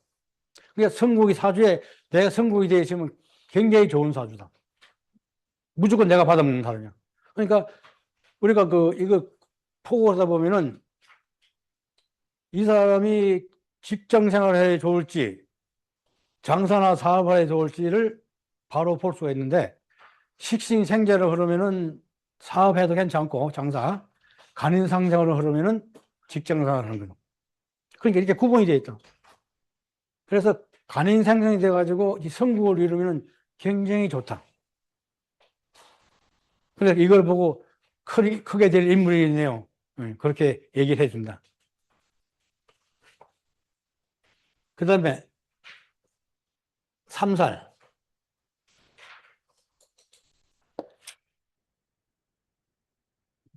그러니까 성국이 사주에 내가 성국이 되어 있으면 굉장히 좋은 사주다. 무조건 내가 받아먹는 사람이야. 그러니까 우리가 이거 포고하다 보면은 이 사람이 직장 생활을 해 좋을지 장사나 사업을 해 좋을지를 바로 볼 수가 있는데 식신생재로 흐르면은 사업해도 괜찮고 장사, 간인상생으로 흐르면은 직장 생활을 하는 거예요. 그러니까 이렇게 구분이 되어 있다. 그래서 간인상생이 돼가지고 이 성국을 이루면은 굉장히 좋다. 그래서 이걸 보고 크게 될 인물이 있네요. 그렇게 얘기를 해준다. 그 다음에 삼살.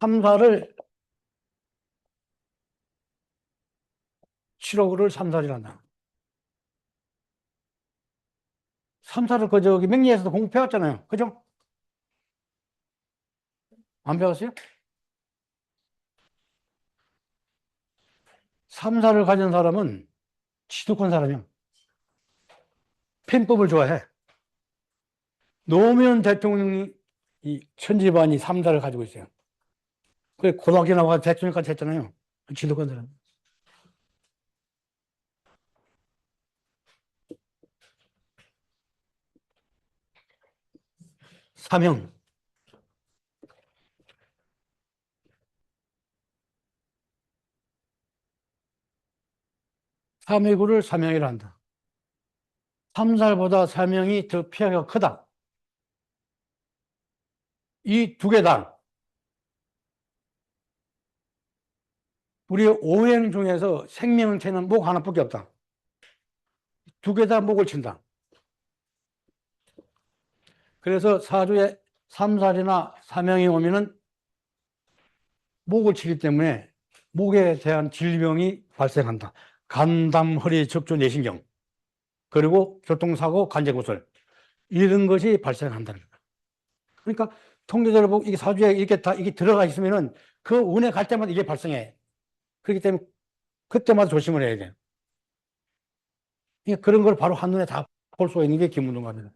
삼살을 7호를 삼살이란다. 삼살을 저기 명리에서도 공부 배웠잖아요. 그죠? 안 배웠어요? 삼살을 가진 사람은 지독한 사람이야. 편법을 좋아해. 노무현 대통령이 이 천지반이 삼살을 가지고 있어요. 그래 고등학교 나와서 대통령까지 했잖아요. 지독한 사람. 사명. 삼의구를 사명이라 한다. 삼살보다 사명이 더 피해가 크다. 이 두 개다. 우리 오행 중에서 생명체는 목 하나밖에 없다. 두 개 다 목을 친다. 그래서 사주에 삼살이나 사명이 오면은 목을 치기 때문에 목에 대한 질병이 발생한다. 간담, 허리, 척추, 내신경, 그리고 교통사고, 관제구설 이런 것이 발생한다는 거예요. 그러니까 통계적으로 보고 이게 사주에 이렇게 다 이게 들어가 있으면은 그 운에 갈 때마다 이게 발생해. 그렇기 때문에 그때마다 조심을 해야 돼요. 그러니까 그런 걸 바로 한눈에 다 볼 수가 있는 게 김문동갑니다.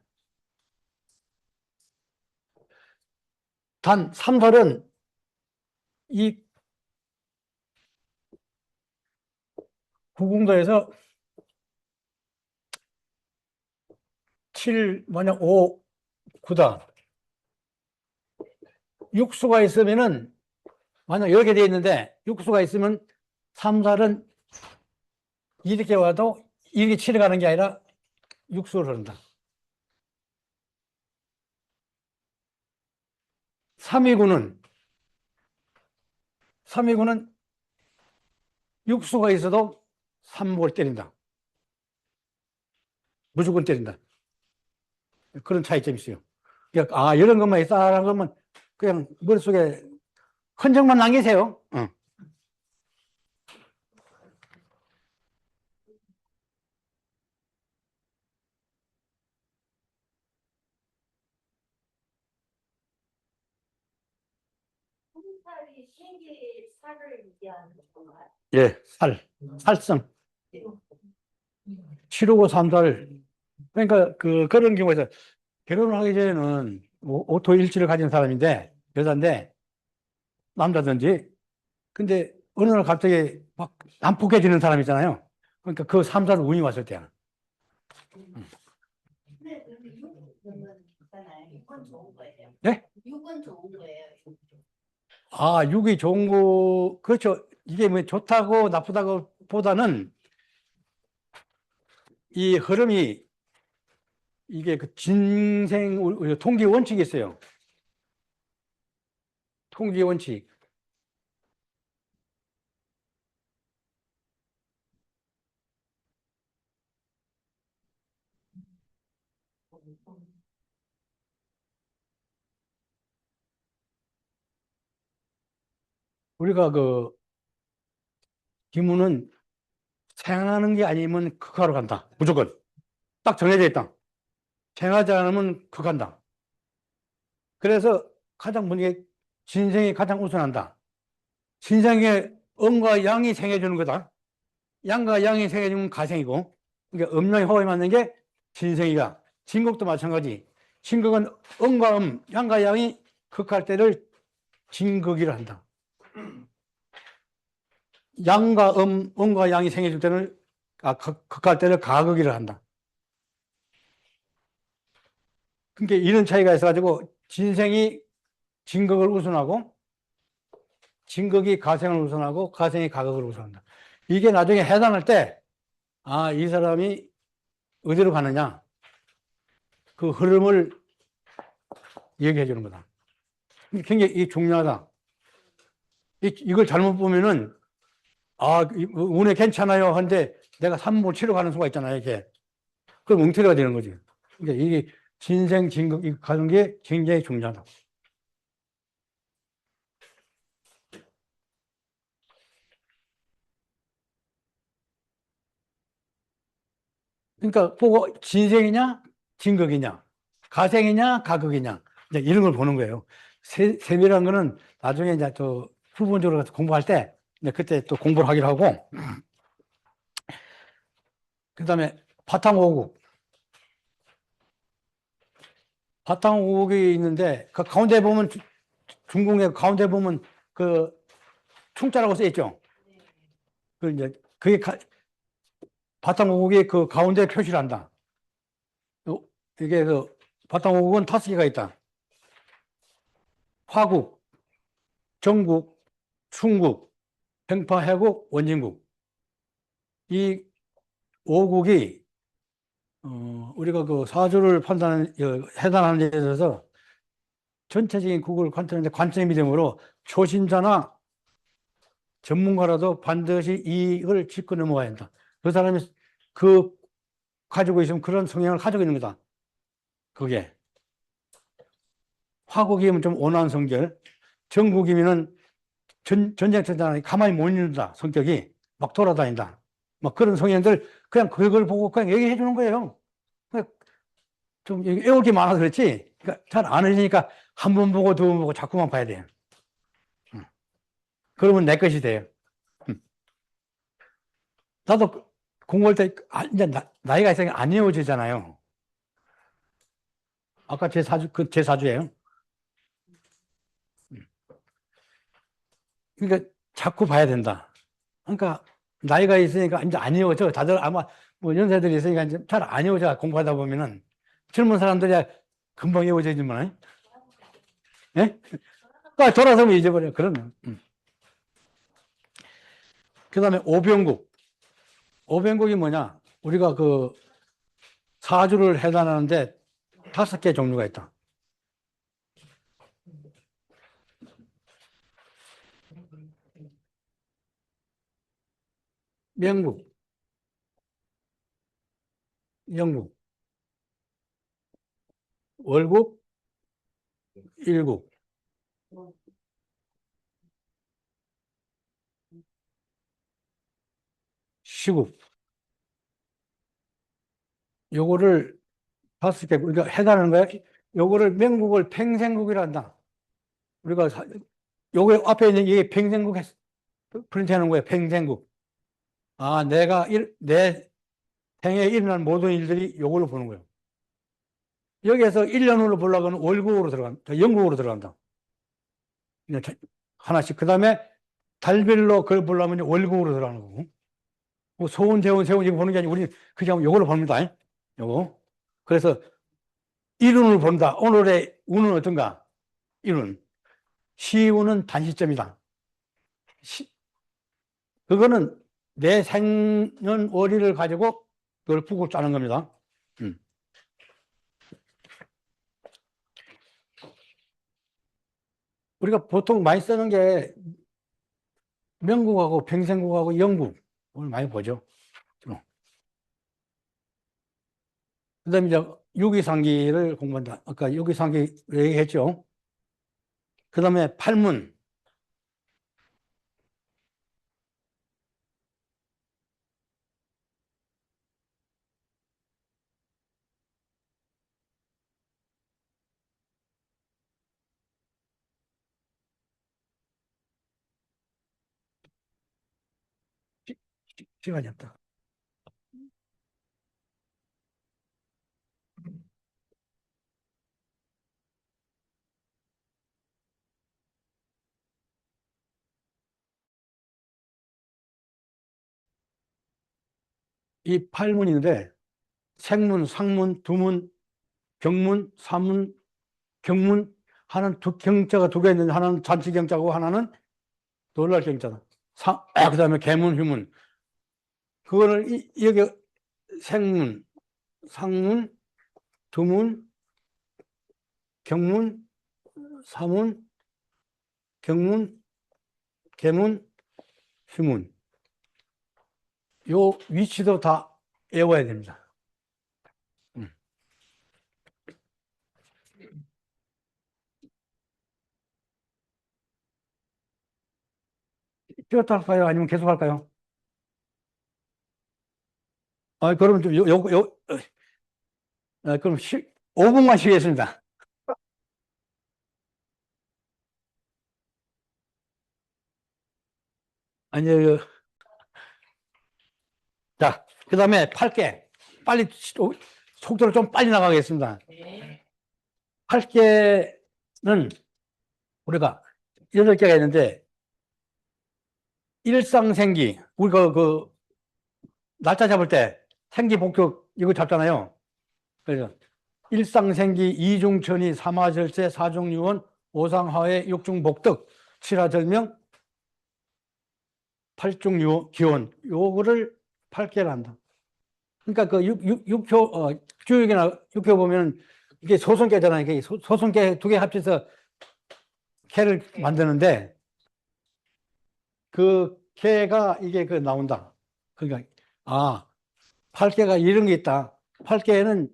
단 삼살은 이 구궁도에서 7, 만약 5, 9다. 육수가 있으면은, 만약 여러 개 되어 있는데, 육수가 있으면 삼살은 이렇게 와도 이렇게 치러 가는 게 아니라 육수를 흐른다. 3위구는 육수가 있어도 삼목을 때린다. 무조건 때린다. 그런 차이점이 있어요. 그러니까 이런 것만 있다라는 것만 그냥 머릿속에 흔적만 남기세요. 살이 생기 살을 얘기하는 건가요? 예, 살성. 7호고 3살. 그러니까 그런 경우에서 결혼을 하기 전에는 오토일지를 가진 사람인데, 여자인데, 남자든지. 근데 어느 날 갑자기 막 난폭해지는 사람 있잖아요. 그러니까 그 3살 운이 왔을 때야. 근데 육은 있잖아요. 육은 좋은 거예요. 네? 육은 좋은 거예요. 육이 좋은 거, 그렇죠. 이게 뭐 좋다고 나쁘다고 보다는 이 흐름이 이게 그 진생 통계 원칙이 있어요. 통계 원칙. 우리가 그 기문은 생하는 게 아니면 극하로 간다. 무조건. 딱 정해져 있다. 생하지 않으면 극한다. 그래서 가장 먼저 진생이 가장 우선한다. 진생의 음과 양이 생해주는 거다. 양과 양이 생해주면 가생이고, 그러니까 음양이 호흡에 맞는 게 진생이가. 진국도 마찬가지. 진국은 음과 양과 양이 극할 때를 진극이라 한다. 양과 음과 양이 생해줄 때는 극할 때를 가극이라 한다. 그러니까 이런 차이가 있어가지고 진생이 진극을 우선하고 진극이 가생을 우선하고 가생이 가극을 우선한다. 이게 나중에 해당할 때, 아, 이 사람이 어디로 가느냐, 그 흐름을 얘기해 주는 거다. 굉장히 중요하다. 이걸 잘못 보면은, 아, 운에 괜찮아요 하는데 내가 산모 치러 가는 수가 있잖아요, 이렇게. 그럼 웅태리가 되는 거지. 그러니까 이게 진생, 진극, 이 가는 게 굉장히 중요하다. 그러니까 보고 진생이냐, 진극이냐, 가생이냐, 가극이냐, 이제 이런 걸 보는 거예요. 세밀한 거는 나중에 이제 또 부분적으로 공부할 때, 이제 그때 또 공부를 하기로 하고, 그 다음에 바탕오국. 바탕오국이 있는데, 그 가운데 보면, 중궁의 가운데 보면 그 충자라고 써 있죠. 그 이제, 그게 바탕오국이 그 가운데 표시를 한다. 이게 그 바탕오국은 5개가 있다. 화국, 정국, 충국, 평파해국, 원진국. 이 5국이 우리가 그 사주를 해당하는 데 있어서 전체적인 국을 관찰하는데 관점이 되므로 초심자나 전문가라도 반드시 이걸 짚고 넘어가야 한다. 그 사람이 가지고 있으면 그런 성향을 가지고 있는 거다. 그게. 화국이면 좀 온화한 성격, 정국이면은 전쟁터잖아요. 가만히 못 있는다. 성격이 막 돌아다닌다. 막 그런 성향들 그냥 그걸 보고 그냥 얘기해 주는 거예요. 좀 외울 게 많아서 그렇지. 그러니까 잘 안 해지니까 한 번 보고 두 번 보고 자꾸만 봐야 돼요. 그러면 내 것이 돼요. 나도 공부할 때 이제 나이가 있으니까 안 외워지잖아요. 아까 제 사주예요. 그러니까 자꾸 봐야 된다. 그러니까 나이가 있으니까 이제 안 외워져. 다들 아마 뭐 연세들이 있으니까 이제 잘 안 외워져. 공부하다 보면은 젊은 사람들이 금방 외워지지만, 예? 그러니까 돌아서면 잊어버려. 그러면. 그 다음에 오병국. 오병국이 뭐냐? 우리가 그 사주를 해단하는데 5개 종류가 있다. 명국, 영국, 월국, 일국, 시국. 요거를 5개, 우리가 해당하는 거야. 요거를 명국을 평생국이라 한다. 우리가 요거 앞에 있는 이게 평생국 프린트 하는 거예요. 평생국. 아, 내 생에 일어난 모든 일들이 요걸로 보는 거예요. 여기에서 1년으로 보려고 하면 월국으로 들어간다. 영국으로 들어간다. 하나씩. 그 다음에 달별로 그걸 보려면 월국으로 들어가는 거고. 뭐 소운, 재운, 세운 이거 보는 게 아니고 우리 그냥 요걸로 봅니다. 요거. 그래서 일운을 본다. 오늘의 운은 어떤가? 일운. 시운은 단시점이다. 그거는 내 생년월일을 가지고 그걸 북을 짜는 겁니다. 우리가 보통 많이 쓰는 게 명국하고 평생국하고 영국을 많이 보죠. 그다음에 이제 유기상기를 공부한다. 아까 유기상기 얘기했죠. 그다음에 팔문. 시간이 없다. 이 팔문인데 생문, 상문, 두문, 병문, 사문, 경문 하나는 경자가 두 개 있는데 하나는 잔치 경자고 하나는 놀랄 경자다. 그다음에 계문, 휴문. 그거를 여기 생문, 상문, 두문, 경문, 사문, 경문, 계문, 휴문. 요 위치도 다 외워야 됩니다. 음. 쉬었다 할까요? 아니면 계속 할까요? 그럼 좀 그럼 5분만 쉬겠습니다. 아니, 자, 그 다음에 8개. 빨리, 속도를 좀 빨리 나가겠습니다. 네. 8개는 우리가 8개가 있는데, 일상생기, 우리가 날짜 잡을 때 생기 복격 이거 잡잖아요. 그래서 일상생기, 이중천이, 삼화절세, 사중유원, 오상화해, 육중복덕, 칠화절명, 팔중기원, 요거를 8개를 한다. 그러니까 그 교육이나 육교 보면 이게 소선계잖아요. 이게 소선계 두 개 합쳐서 개를 만드는데 그 개가 이게 나온다. 그러니까, 8개가 이런 게 있다. 8개는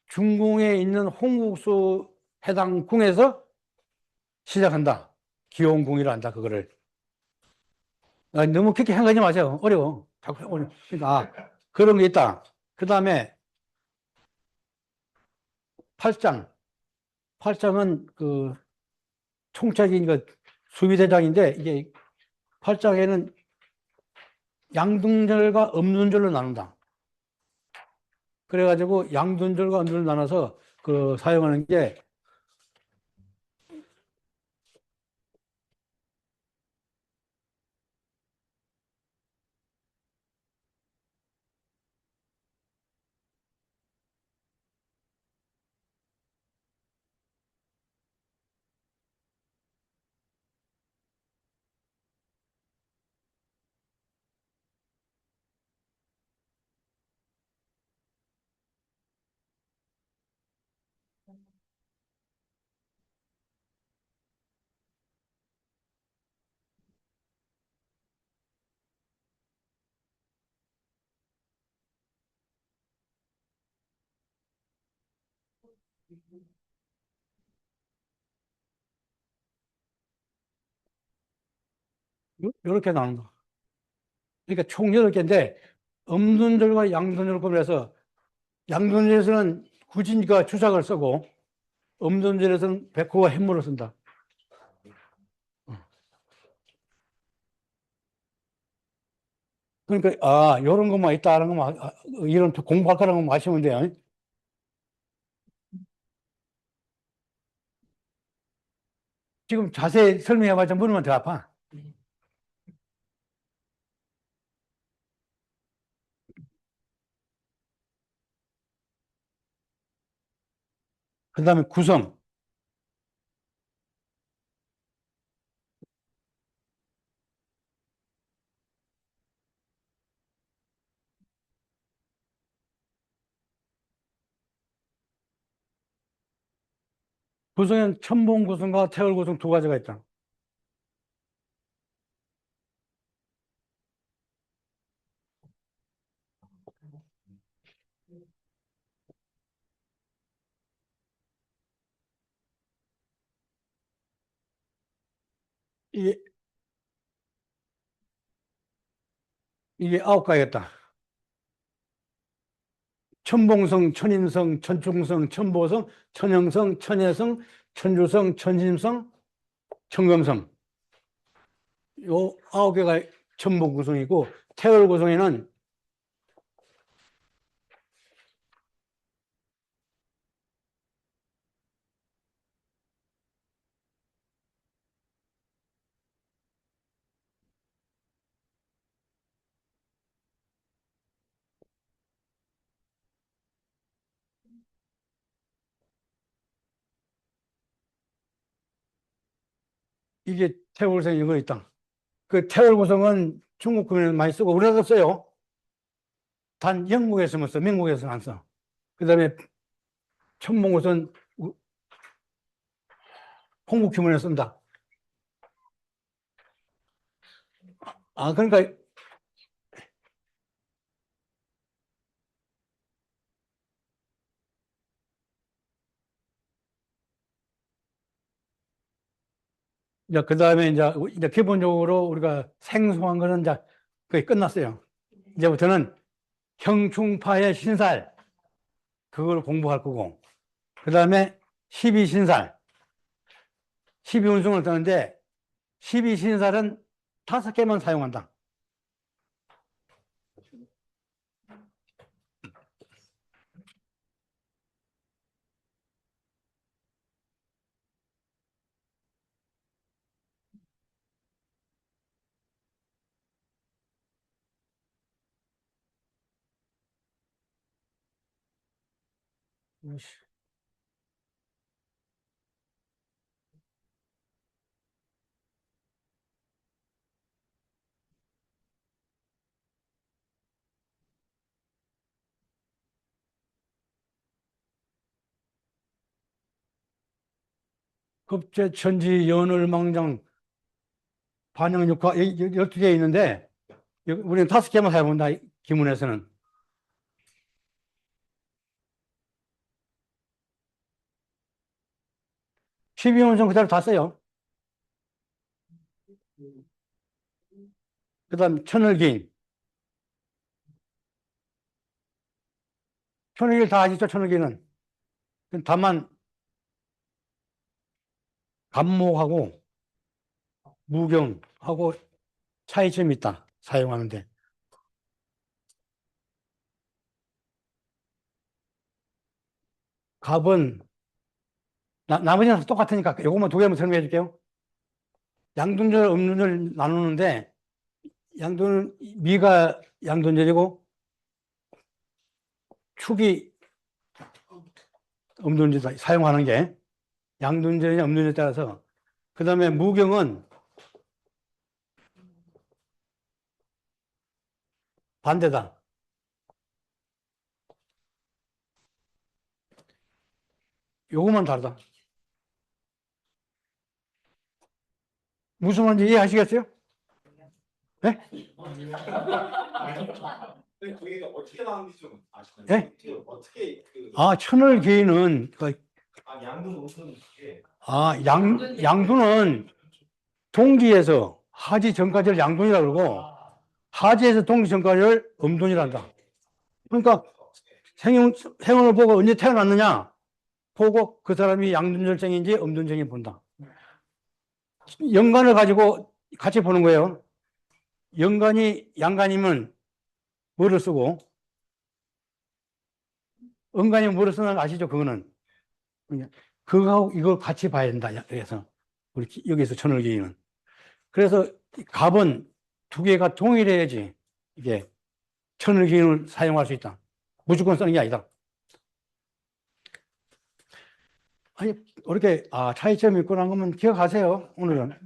중궁에 있는 홍국수 해당 궁에서 시작한다. 기원궁이라 한다, 그거를. 너무 그렇게 생각하지 마세요. 어려워. 자꾸 어려워. 그러니까, 그런 게 있다. 그 다음에 팔장. 팔장은 총책인 수비대장인데, 이게 팔장에는 양둔절과 음둔절로 나눈다. 그래가지고 양둔절과 음둔절 나눠서 사용하는 게 이렇게 나눈다. 그러니까 총 8개인데 음둔절과 양둔절을 구분해서 양둔절에서는 구진과 주작을 쓰고 음둔절에서는 백호와 핵무를 쓴다. 그러니까 이런 것만 있다는 것만 이런 공부할 거라는 것만 아시면 돼요. 지금 자세히 설명해봤자 물으면 더 아파. 그 다음에 구성. 구성에는 천봉 구성과 태월 구성 두 가지가 있다. 이게, 이게 아홉 가지겠다. 천봉성, 천인성, 천중성, 천보성, 천형성, 천혜성, 천주성, 천심성, 천금성. 요 아홉 개가 천봉 구성이고, 태월 구성에는 이게 태월 구성이 이거 있다. 그 태월 구성은 중국 금에는 많이 쓰고, 우리나라도 써요. 단 영국에서만 써, 미국에서는 안 써. 그 다음에 천봉 구성 홍국 규문에 쓴다. 아, 그러니까 이제 그 다음에 이제 기본적으로 우리가 생소한 거는 이제 거의 끝났어요. 이제부터는 형충파의 신살 그걸 공부할 거고, 그 다음에 12신살, 12운송을 뜨는데 12신살은 5개만 사용한다. 급제, 천지, 연을, 망장, 반영육화 12개 있는데 우리는 5개만 사용한다. 기문에서는. 십이운송 그대로 다 써요. 그 다음 천을기인. 천을기를 다 아시죠? 천을기는. 다만 간목하고 무경하고 차이점이 있다. 사용하는데. 갑은 나머지는 다 똑같으니까 요것만 두 개만 설명해 줄게요. 양둔절, 음둔절 나누는데 양둔 미가 양둔절이고 축이 음둔절 사용하는 게 양둔절이냐 음둔절에 따라서. 그 다음에 무경은 반대다. 요것만 다르다. 무슨 말인지 이해하시겠어요? 네? 그게 어떻게 나왔는지 좀 아시나요? 네? 어떻게 천을기인은 양도 노선은 게 양둔은 동기에서 하지 전까지를 양둔이라 그러고 하지에서 동기 전까지를 음둔이라 한다. 그러니까 행운을 보고 언제 태어났느냐 보고 그 사람이 양둔절생인지 음둔생인지 본다. 연간을 가지고 같이 보는 거예요. 연간이 양간이면 뭐를 쓰고 음간이 뭐를 쓰는 거 아시죠? 그거는 그거하고 이걸 같이 봐야 된다. 그래서 우리 여기서 천을기인은. 그래서 갑은 두 개가 동일해야지 이게 천을기인을 사용할 수 있다. 무조건 쓰는 게 아니다. 아니, 이렇게, 차이점이 있구나 하면 기억하세요, 오늘은.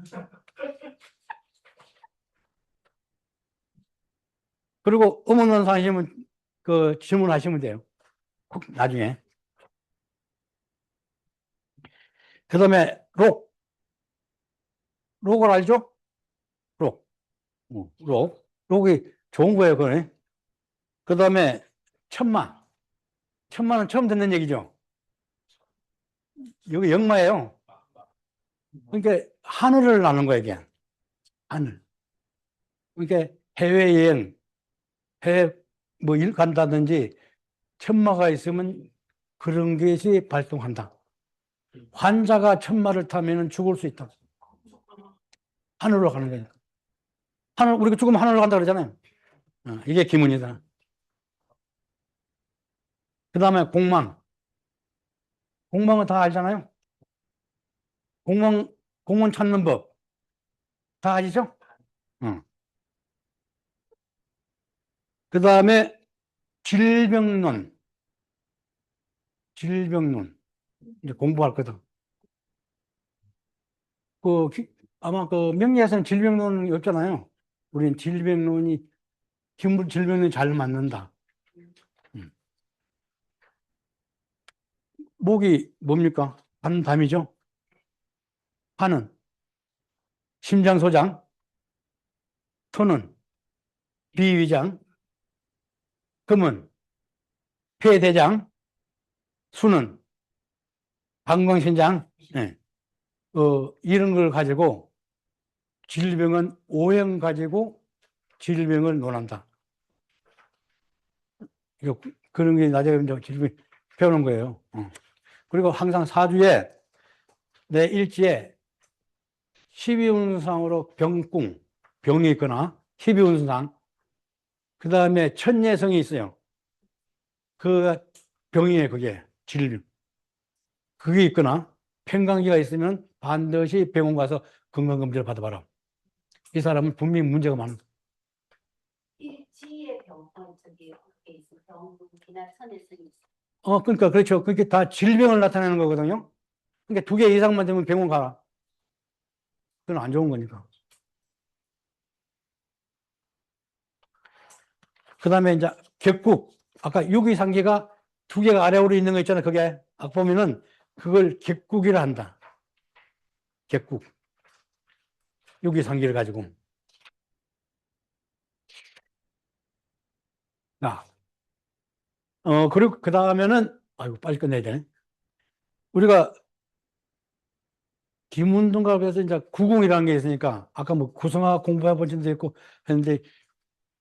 그리고 의문론사 하시면, 질문하시면 돼요. 나중에. 그 다음에 록을 알죠? 록이 좋은 거예요, 그거는. 그 다음에 천마는 처음 듣는 얘기죠. 여기 역마예요. 그러니까 하늘을 나는 거예요, 이게. 하늘. 그러니까 해외여행, 해외 뭐 일 간다든지 천마가 있으면 그런 것이 발동한다. 환자가 천마를 타면 죽을 수 있다. 하늘로 가는 거예요. 우리가 죽으면 하늘로 간다 그러잖아요. 이게 기문이다. 그 다음에 공망. 공망은 다 알잖아요. 공무원 찾는 법. 다 아시죠? 그 다음에 질병론. 이제 공부할 거다. 아마 명리에서는 질병론이 없잖아요. 우리는 질병론이 잘 맞는다. 목이 뭡니까? 담이죠? 판은 심장소장, 토는 비위장, 금은 폐대장, 수는 방광신장. 네. 이런 걸 가지고 질병은 오형 가지고 질병을 논한다. 그런 게 나중에 이제 질병 배우는 거예요. 그리고 항상 사주에 내 일지에 12운상으로 병이 있거나 12운상, 그 다음에 천예성이 있어요. 그 병이에요, 그게 질병. 그게 있거나 평강기가 있으면 반드시 병원 가서 건강검진을 받아봐라. 이 사람은 분명히 문제가 많은. 일지의 병, 저기 병이나 천혜성이 있어. 그러니까 그렇죠. 그게 다 질병을 나타내는 거거든요. 그러니까 2개 이상만 되면 병원 가라. 그건 안 좋은 거니까. 그 다음에 이제 격국. 아까 유기상기가 2개가 아래로 있는 거 있잖아요. 그게 아까 보면은 그걸 격국이라 한다. 격국. 유기상기를 가지고. 그리고 그 다음에는, 아이고, 빨리 끝내야 되네. 우리가 김운동가 그래서 이제 구공이라는 게 있으니까, 아까 뭐 구성학 공부해본 적도 있고 했는데,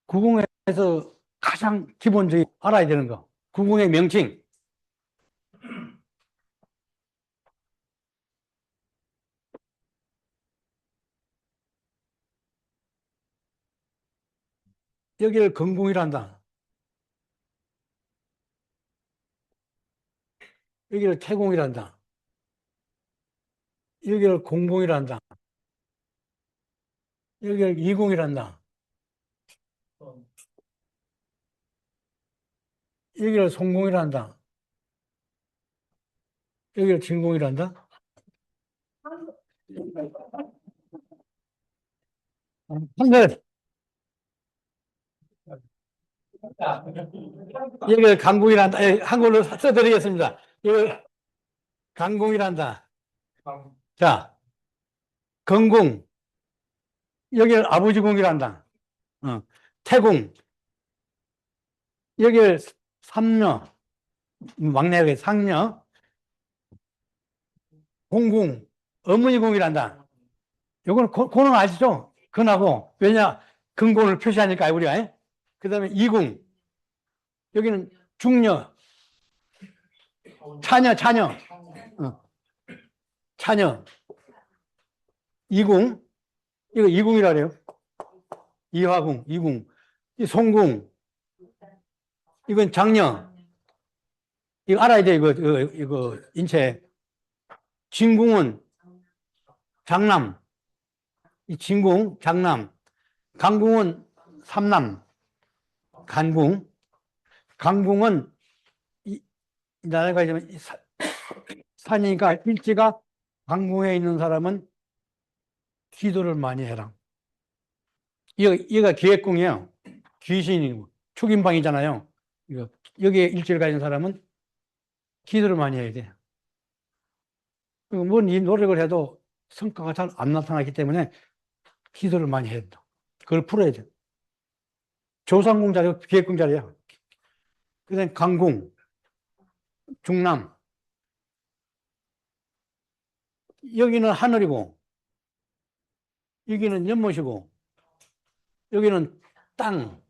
구공에서 가장 기본적인 알아야 되는 거. 구공의 명칭. 여기를 건공이라 한다. 여기를 태공이라 한다. 여기를 공공이라 한다. 여기를 이공이라 한다. 여기를 송공이라 한다. 여기를 진공이라 한다. 한글. 여기를 강공이라 한다. 한글로 써드리겠습니다. 이걸 강공이라 한다. 자, 건공. 여기를 아버지 공이라 한다. 태공. 여기를 삼녀. 막내가 상녀. 공공. 어머니 공이라 한다. 요거는 고는 아시죠? 근하고. 왜냐? 근공을 표시하니까 우리가. 그 다음에 이공. 여기는 중녀. 차녀. 차녀. 이공. 이거 이공이라 그래요. 이화궁, 이궁. 이 송궁. 이건 장녀. 이거 알아야 돼, 이거 인체. 진궁은 장남. 이 진궁, 장남. 강궁은 삼남. 간궁. 강궁은, 나라가 이제 산이니까 일지가 강궁에 있는 사람은 기도를 많이 해라. 얘가 기획궁이에요. 귀신이고, 축인방이잖아요. 여기에 일지를 가진 사람은 기도를 많이 해야 돼. 뭔이 노력을 해도 성과가 잘 안 나타나기 때문에 기도를 많이 해야 된다. 그걸 풀어야 돼. 조상궁 자리가 기획궁 자리야. 그다음에 강궁, 중남. 여기는 하늘이고, 여기는 연못이고, 여기는 땅,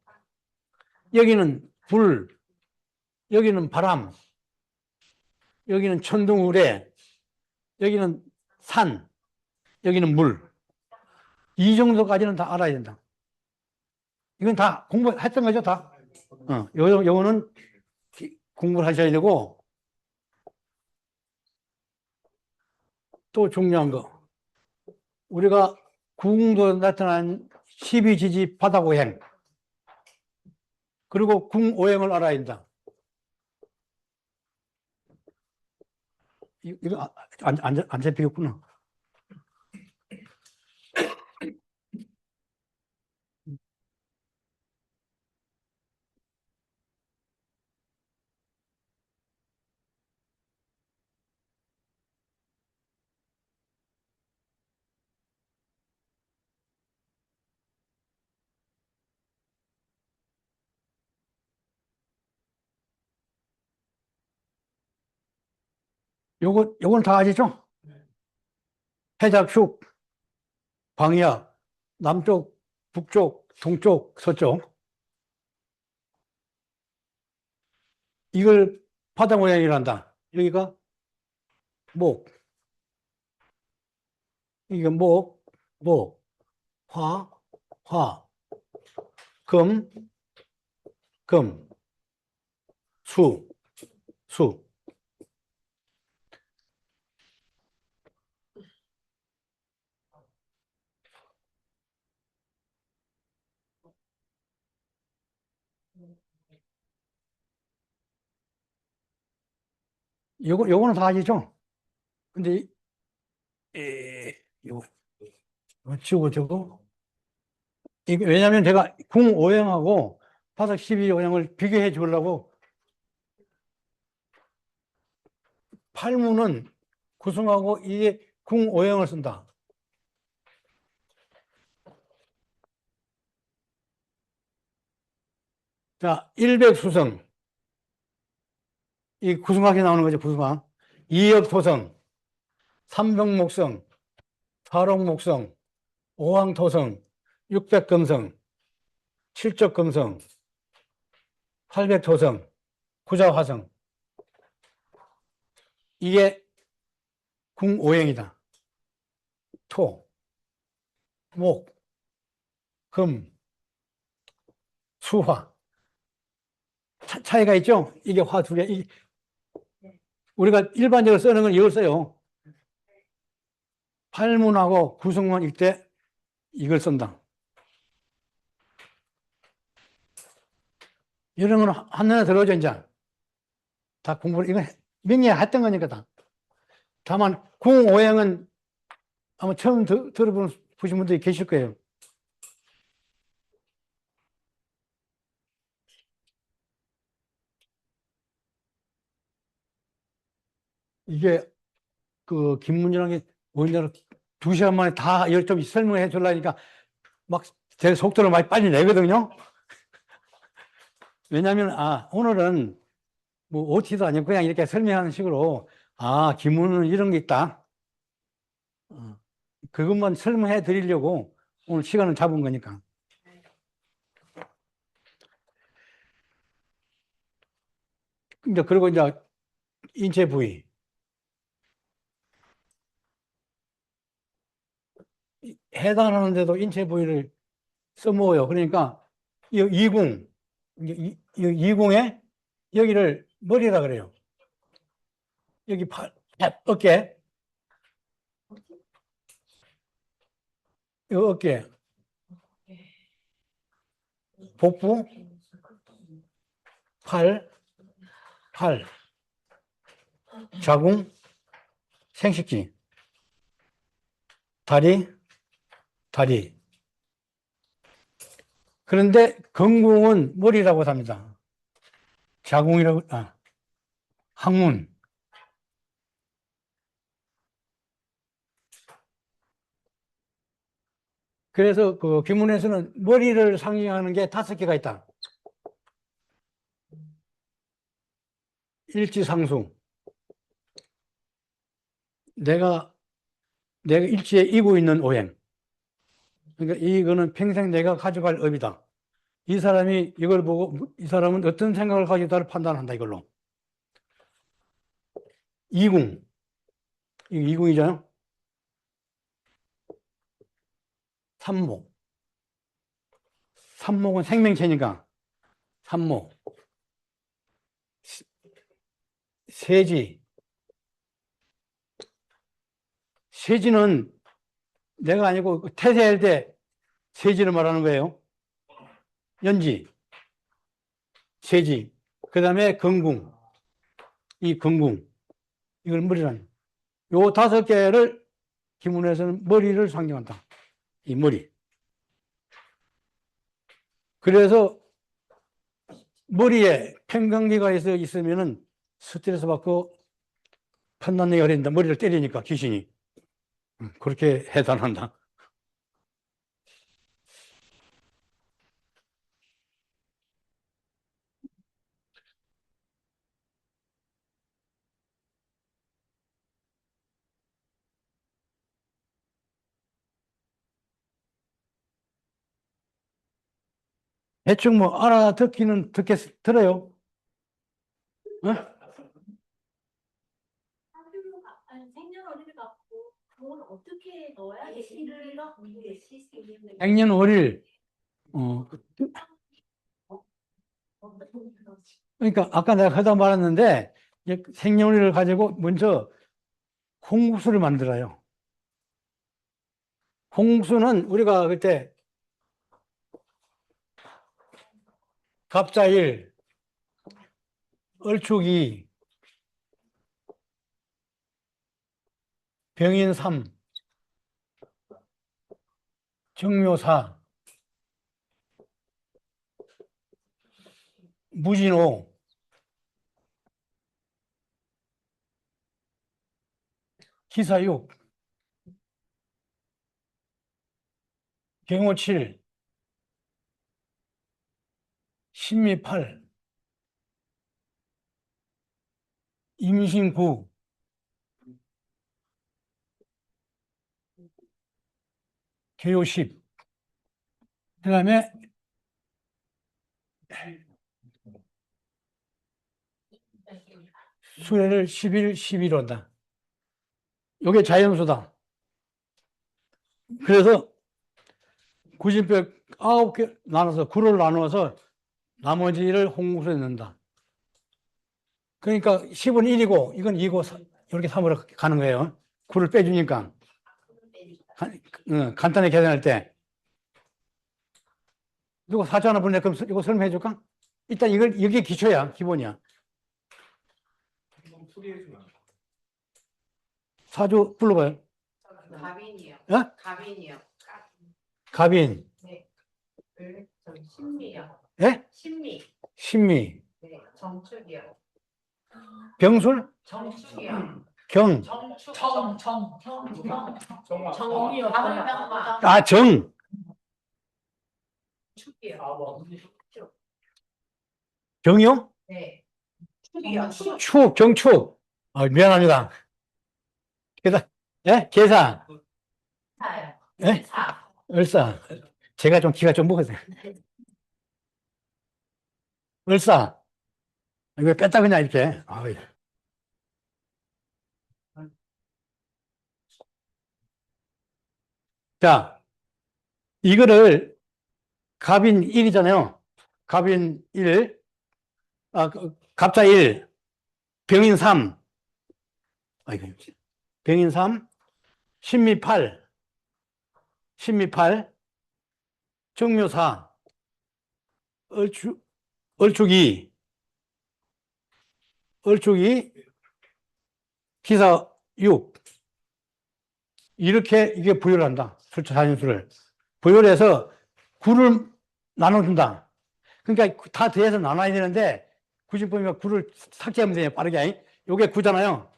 여기는 불, 여기는 바람, 여기는 천둥우레, 여기는 산, 여기는 물. 이 정도까지는 다 알아야 된다. 이건 다 공부했던 거죠, 다. 요거는 공부를 하셔야 되고, 또 중요한 거. 우리가 궁도 나타난 12지지 바다고행, 그리고 궁오행을 알아야 된다. 이거 안 잡히겠구나. 요건 다 아시죠? 해작축, 광야, 남쪽, 북쪽, 동쪽, 서쪽. 이걸 바다 모양이란다. 여기가 목, 이게 목, 화, 금, 수. 요거는 다 아시죠? 근데, 요거 치우고 저거. 이게 왜냐면 제가 궁오행하고 바닥 12오행을 비교해 주려고 팔문은 구승하고 이게 궁오행을 쓴다. 자, 일백수성. 이 구승학에 나오는 거죠, 구승학. 이역토성, 삼병목성, 사록목성, 오왕토성, 육백금성, 칠적금성, 팔백토성, 구자화성. 이게 궁오행이다. 토, 목, 금, 수화. 차이가 있죠? 이게 화 두 개. 우리가 일반적으로 쓰는 건 이걸 써요. 팔문하고 구승문 일때 이걸 쓴다. 이런 건 한눈에 들어오죠, 이제. 다 공부를, 이건 명예에 했던 거니까 다. 다만, 궁오행은 아마 처음 들어보신 분들이 계실 거예요. 이게 그 김문이라는 게 우리나라 2시간 만에 다 이걸 좀 설명해 주려니까 막 제 속도를 많이 빨리 내거든요. 왜냐하면 오늘은 뭐 OT도 아니고 그냥 이렇게 설명하는 식으로 김문은 이런 게 있다. 그것만 설명해 드리려고 오늘 시간을 잡은 거니까. 이제 그리고 이제 인체 부위. 해당하는데도 인체 부위를 써먹어요. 그러니까 이 이궁, 이 이궁에 여기를 머리라 그래요. 여기 어깨, 이 어깨, 복부, 팔, 자궁, 생식기, 다리. 그런데 건궁은 머리라고 합니다. 자궁이라고, 항문. 그래서 그 귀문에서는 머리를 상징하는 게 5개가 있다. 일지상수. 내가 일지에 이고 있는 오행. 그러니까 이거는 평생 내가 가져갈 업이다. 이 사람이 이걸 보고 이 사람은 어떤 생각을 가지고 있다를 판단한다 이걸로. 이궁. 이거 이궁이잖아요. 삼목. 삼목은 생명체니까 삼목. 세지. 세지는 내가 아니고 태세할 때 세지를 말하는 거예요. 연지, 세지. 그 다음에 건궁. 이 건궁. 이걸 머리라는. 요 5개를 기문에서는 머리를 상징한다. 이 머리. 그래서 머리에 평강기가 있으면은 스트레스 받고 판단력이 어린다. 머리를 때리니까 귀신이. 그렇게 해단한다. 대충 뭐 알아듣기는 들어요. 어? 생년월일을 갖고 그걸 어떻게 넣어야 시기가 우리의 시스템이 생년월일. 그러니까 아까 내가 하다 말했는데 생년월일을 가지고 먼저 홍국수를 만들어요. 홍국수는 우리가 그때 갑자일, 얼축이, 병인삼, 정묘사, 무진호, 기사육, 경호칠, 신미팔, 임신구, 개요십, 그 다음에 수레를 10일, 11로 한다. 이게 자연수다. 그래서 구진벽 9개 나눠서, 구를 나누어서 나머지를 홍국수에 넣는다. 그러니까 10은 1이고, 이건 2고, 이렇게 3으로 가는 거예요. 구를 빼주니까. 간단히 계산할 때. 누가 사주 하나 보내, 그럼 이거 설명해 줄까? 일단 이게 기초야, 기본이야. 사주 불러봐요. 갑인이요. 어? 갑인이요. 갑인. 네. 신미요. 예? 신미. 신미. 네. 정축이요. 병술? 정축이요. 경. 정축. 정이요. 아, 정. 축이요. 경이요? 네. 축이요. 축, 경축. 아, 미안합니다. 계산, 예? 계산. 사요. 예? 사. 을사. 제가 좀 기가 좀 먹었어요. 을사. 이거 뺐다 그냥 이렇게. 아유. 자, 이거를 갑인 1이잖아요. 갑인 1, 갑자 1, 병인 3, 아이고, 병인 3, 신미 8, 정묘 4, 얼축 2, 기사 6. 이렇게 이게 부여한다. 숫자 자연수를. 부여해서 9를 나눠준다. 그러니까 다 더해서 나눠야 되는데, 구신법이면 9를 삭제하면 돼요. 빠르게. 요게 9잖아요.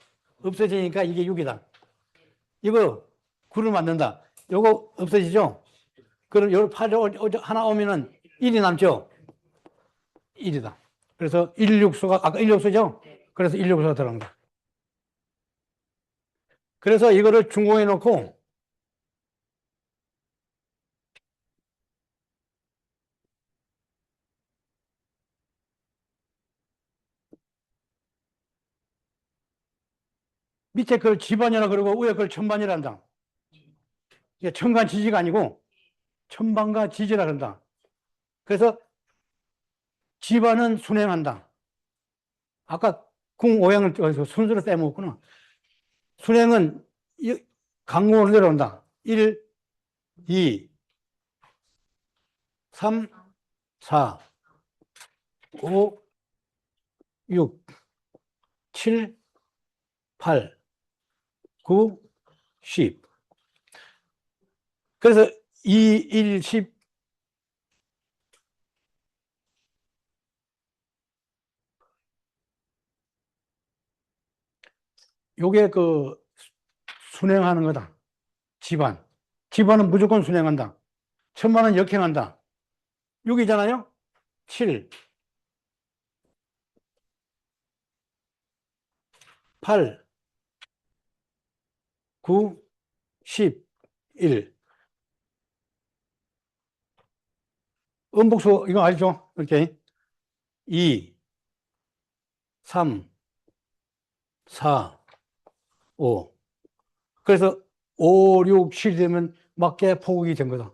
없어지니까 이게 6이다. 이거 9를 만든다. 요거 없어지죠? 그럼 요 8이 하나 오면은 1이 남죠? 1이다. 그래서 1육수가, 아까 1육수죠? 그래서 1육수가 들어간다. 그래서 이거를 중공해 놓고 밑에 걸 지반이라 그러고 위에 걸 천반이라 한다. 이게 천간지지가 아니고 천반과 지지라 한다. 그래서 지반은 순행한다. 아까 궁 오행을 순서로 빼먹었구나. 순행은 강공으로 내려온다. 1, 2, 3, 4, 5, 6, 7, 8, 9, 10. 그래서 2, 1, 10. 요게 그 순행하는 거다. 집안. 집안은 무조건 순행한다. 천만은 역행한다. 6이잖아요? 7, 8, 9, 10, 1. 음복수, 이거 알죠? 이렇게. 2, 3, 4, 5. 그래서 5, 6, 7 되면 맞게 포국이 된 거다.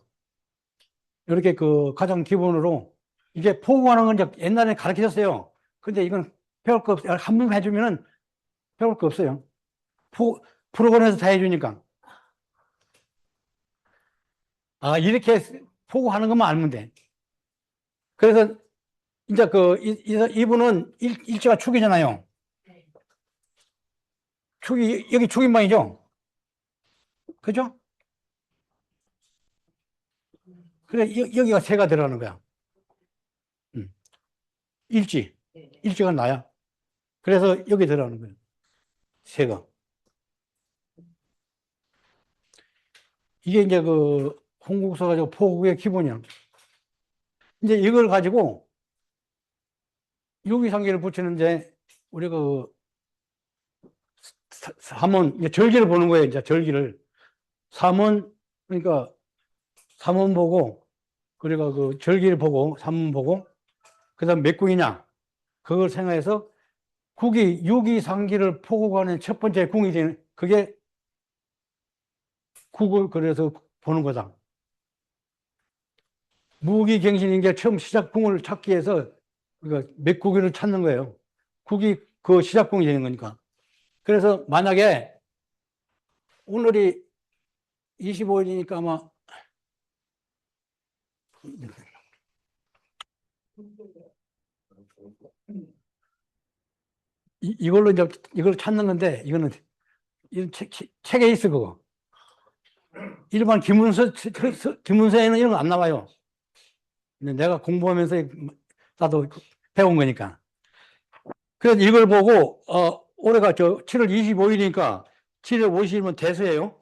이렇게 그 가장 기본으로 이게 포국하는 건 이제 옛날에 가르쳐줬어요. 근데 이건 배울 거 없어요. 한 번 해주면은 배울 거 없어요. 프로그램에서 다 해주니까. 아, 이렇게 포국하는 것만 알면 돼. 그래서 이제 그 이분은 일제가 축이잖아요. 축이 여기 축인방이죠. 그죠? 그래 여기가 새가 들어가는 거야. 일지. 일지가 나야. 그래서 여기 들어가는 거예요. 새가. 이게 이제 그 홍국서 가지고 포국의 기본이야. 이제 이걸 가지고 유기상계를 붙이는데 우리 그 삼원 절기를 보는 거예요. 이제 절기를 삼원 그러니까 삼원 보고 그리고 그 절기를 보고 삼원 보고 그다음 몇 궁이냐 그걸 생각해서 국이 유기상기를 포국하는 첫 번째 궁이 되는 그게 국을 그래서 보는 거다. 무기갱신인 게 처음 시작궁을 찾기 위해서 그러니까 몇 국을 찾는 거예요. 국이 그 시작궁이 되는 거니까. 그래서 만약에 오늘이 25일이니까 아마 이걸로 이제 이걸 찾는 건데 이거는 책에 있어 그거. 일반 기문서에는 이런 거 안 나와요. 내가 공부하면서 나도 배운 거니까. 그래서 이걸 보고 올해가 7월 25일이니까 7월 50일이면 대수예요.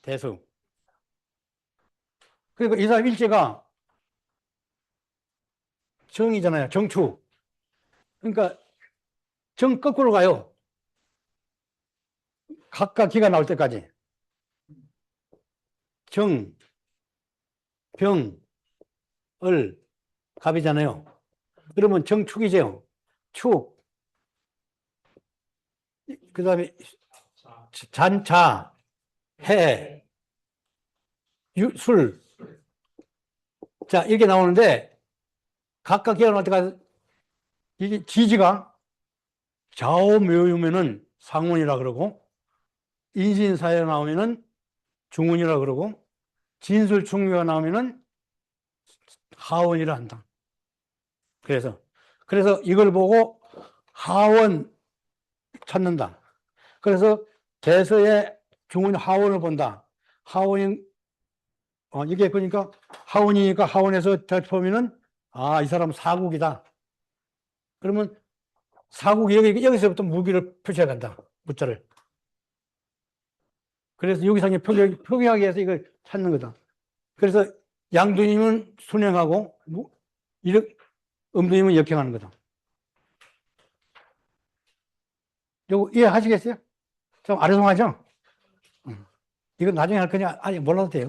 대수. 그리고 이 사람 일제가 정이잖아요. 정축. 그러니까 정 거꾸로 가요. 각각 기가 나올 때까지. 정, 병, 을, 갑이잖아요. 그러면 정축이죠. 축. 그 다음에 잔차, 해, 술. 자, 이렇게 나오는데 각각 기가 나올 때까지 이게 지지가 좌우묘유면은 상운이라 그러고 인신사에 나오면은 중운이라 그러고 진술충묘가 나오면은 하원이라 한다. 그래서 이걸 보고 하원 찾는다. 그래서 대서의 중운 하원을 본다. 하원이 이게 그러니까 하원이니까 하원에서 대표면은 이 사람 사국이다. 그러면 사국이 여기서부터 무기를 표시해야 된다. 무자를. 그래서 여기서 표기하기 위해서 이걸 찾는 거다. 그래서 양두님은 순행하고 음두님은 역행하는 거다. 요거 이해하시겠어요? 좀 아리송하죠? 이건 나중에 할 거냐? 아니, 몰라도 돼요.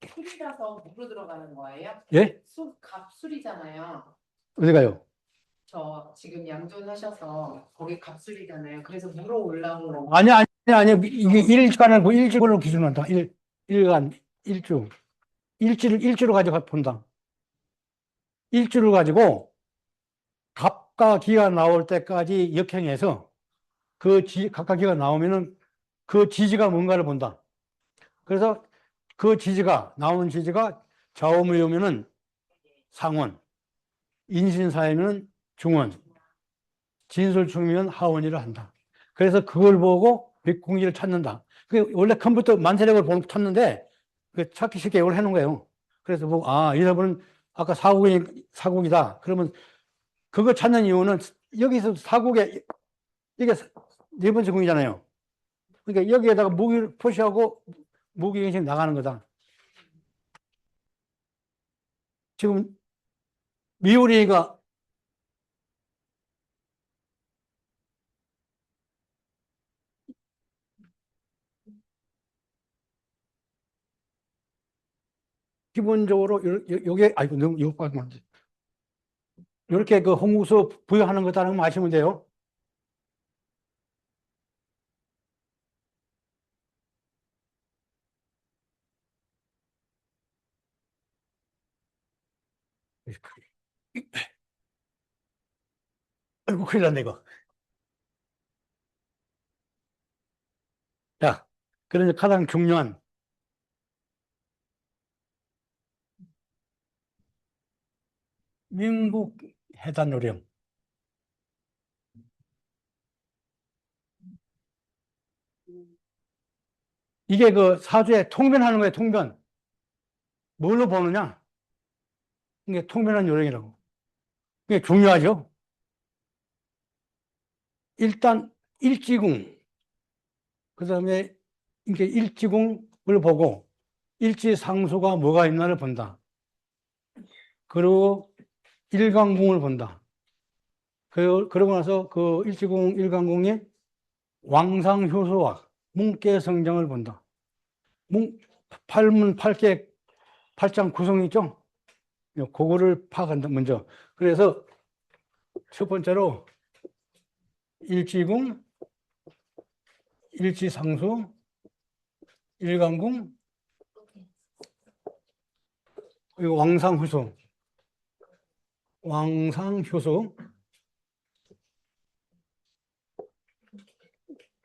술이라서 물로 들어가는 거예요? 예? 갑술이잖아요. 어디 가요? 저 지금 양존 하셔서 거기 갑술이잖아요. 그래서 물어 올라온 거. 아니. 이게 일주일로 기준으로 한다. 일간, 일주. 일주로 가지고 본다. 일주를 가지고 갑과 기가 나올 때까지 역행해서 갑과 기가 나오면은 그 지지가 뭔가를 본다. 그래서 그 나오는 지지가 좌우무효면은 상원, 인신사이면 중원, 진술충이면 하원이를 한다. 그래서 그걸 보고 백공기를 찾는다. 원래 컴퓨터 만세력을 찾는데 찾기 쉽게 이걸 해놓은 거예요. 그래서 보고 이 사람은 아까 사국이다. 그러면 그거 찾는 이유는 여기서 사국에 이게 네 번째 궁이잖아요. 그러니까 여기에다가 무기를 표시하고 무기 행신 나가는 거다. 지금 미우리가 기본적으로 요게 너무 이거 이렇게 그 홍구수 부여하는 거다라는 거 아시면 돼요. 아이고, 큰일 났네, 이거. 자, 그러니 가장 중요한 민국 해단 요령. 이게 그 사주에 통변하는 거예요, 통변. 뭘로 보느냐? 이게 통변한 요령이라고. 이게 중요하죠? 일단, 일지궁. 그 다음에 이게 일지궁을 보고, 일지상수가 뭐가 있나를 본다. 그리고 일간궁을 본다. 그러고 나서 그 일지궁, 일간궁이 왕상효소와 문계성장을 본다. 팔문, 팔계, 팔장 구성이 있죠? 그거를 파악한다, 먼저. 그래서 첫 번째로 일지궁, 일지상수, 일간궁, 그리고 왕상효소,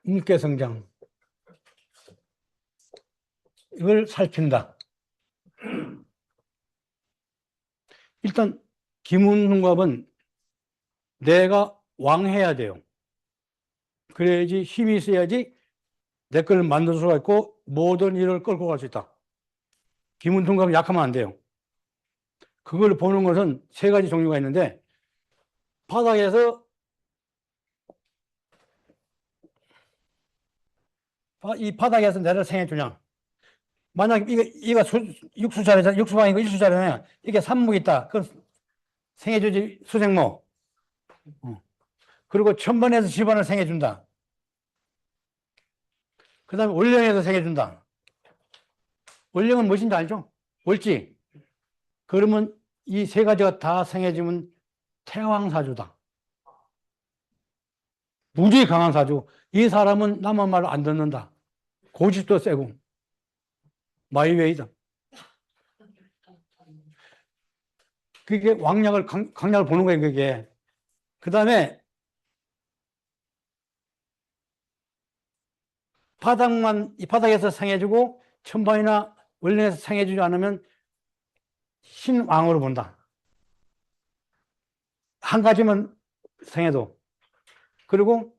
문계성장. 이걸 살핀다. 일단 김운흉갑은 내가 왕해야 돼요. 그래야지 힘이 있어야지 내 걸 만들 수가 있고 모든 일을 끌고 갈 수 있다. 김운흉갑이 약하면 안 돼요. 그걸 보는 것은 세 가지 종류가 있는데 바닥에서 이 바닥에서 내를 생해주냐. 만약 이거 육수자리잖아. 육수가 아니고 일수자리잖아요. 이게 산목이 있다. 그럼 생해주지 수생목. 그리고 천번에서 집안을 생해준다. 그 다음에 월령에서 생해준다. 월령은 무엇인지 알죠? 월지. 그러면 이 세 가지가 다 생해지면 태왕사주다. 무지 강한 사주. 이 사람은 남의 말을 안 듣는다. 고집도 세고. 마이웨이다. 그게 강약을 보는 거예요, 그게. 그 다음에 이 바닥에서 생해주고 천반이나 원령에서 생해주지 않으면 신왕으로 본다. 한 가지만 생해도. 그리고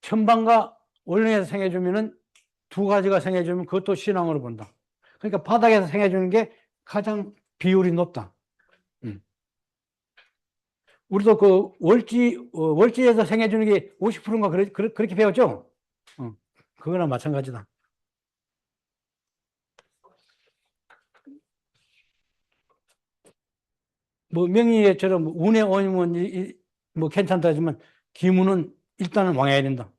천반과 원령에서 생해주면은 두 가지가 생해주면 그것도 신왕으로 본다. 그러니까 바닥에서 생해주는 게 가장 비율이 높다. 우리도 그 월지에서 생해주는 게 50%인가 그렇게 배웠죠? 그거나 마찬가지다. 뭐 명의처럼 운에 오면 뭐 괜찮다 하지만 기문은 일단은 왕해야 된다.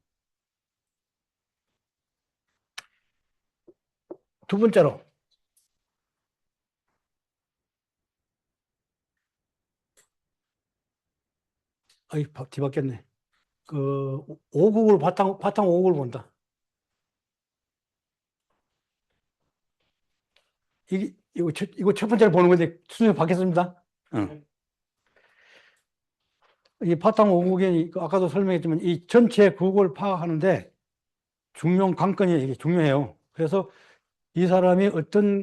두 번째로 아이 뒤바뀌었네. 그 오국을 바탕 오국을 본다. 이거 첫 번째로 보는 건데 순서 바뀌었습니다. 응. 이 바탕 오국이 아까도 설명했지만 이 전체 국을 파악하는데 중요한 관건이 이게 중요해요. 그래서 이 사람이 어떤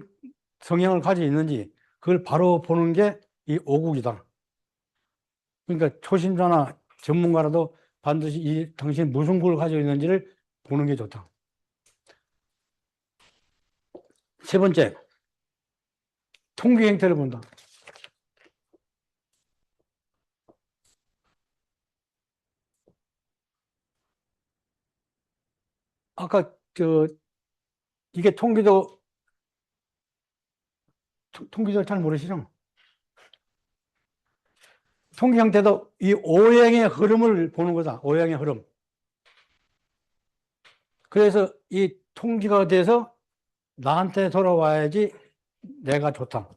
성향을 가지고 있는지 그걸 바로 보는 게 이 오국이다. 그러니까 초심자나 전문가라도 반드시 이 당신이 무슨 국을 가지고 있는지를 보는 게 좋다. 세 번째, 통기 행태를 본다. 아까 이게 통기도 잘 모르시죠? 통기 형태도 이 오행의 흐름을 보는 거다. 오행의 흐름. 그래서 이 통기가 돼서 나한테 돌아와야지 내가 좋다.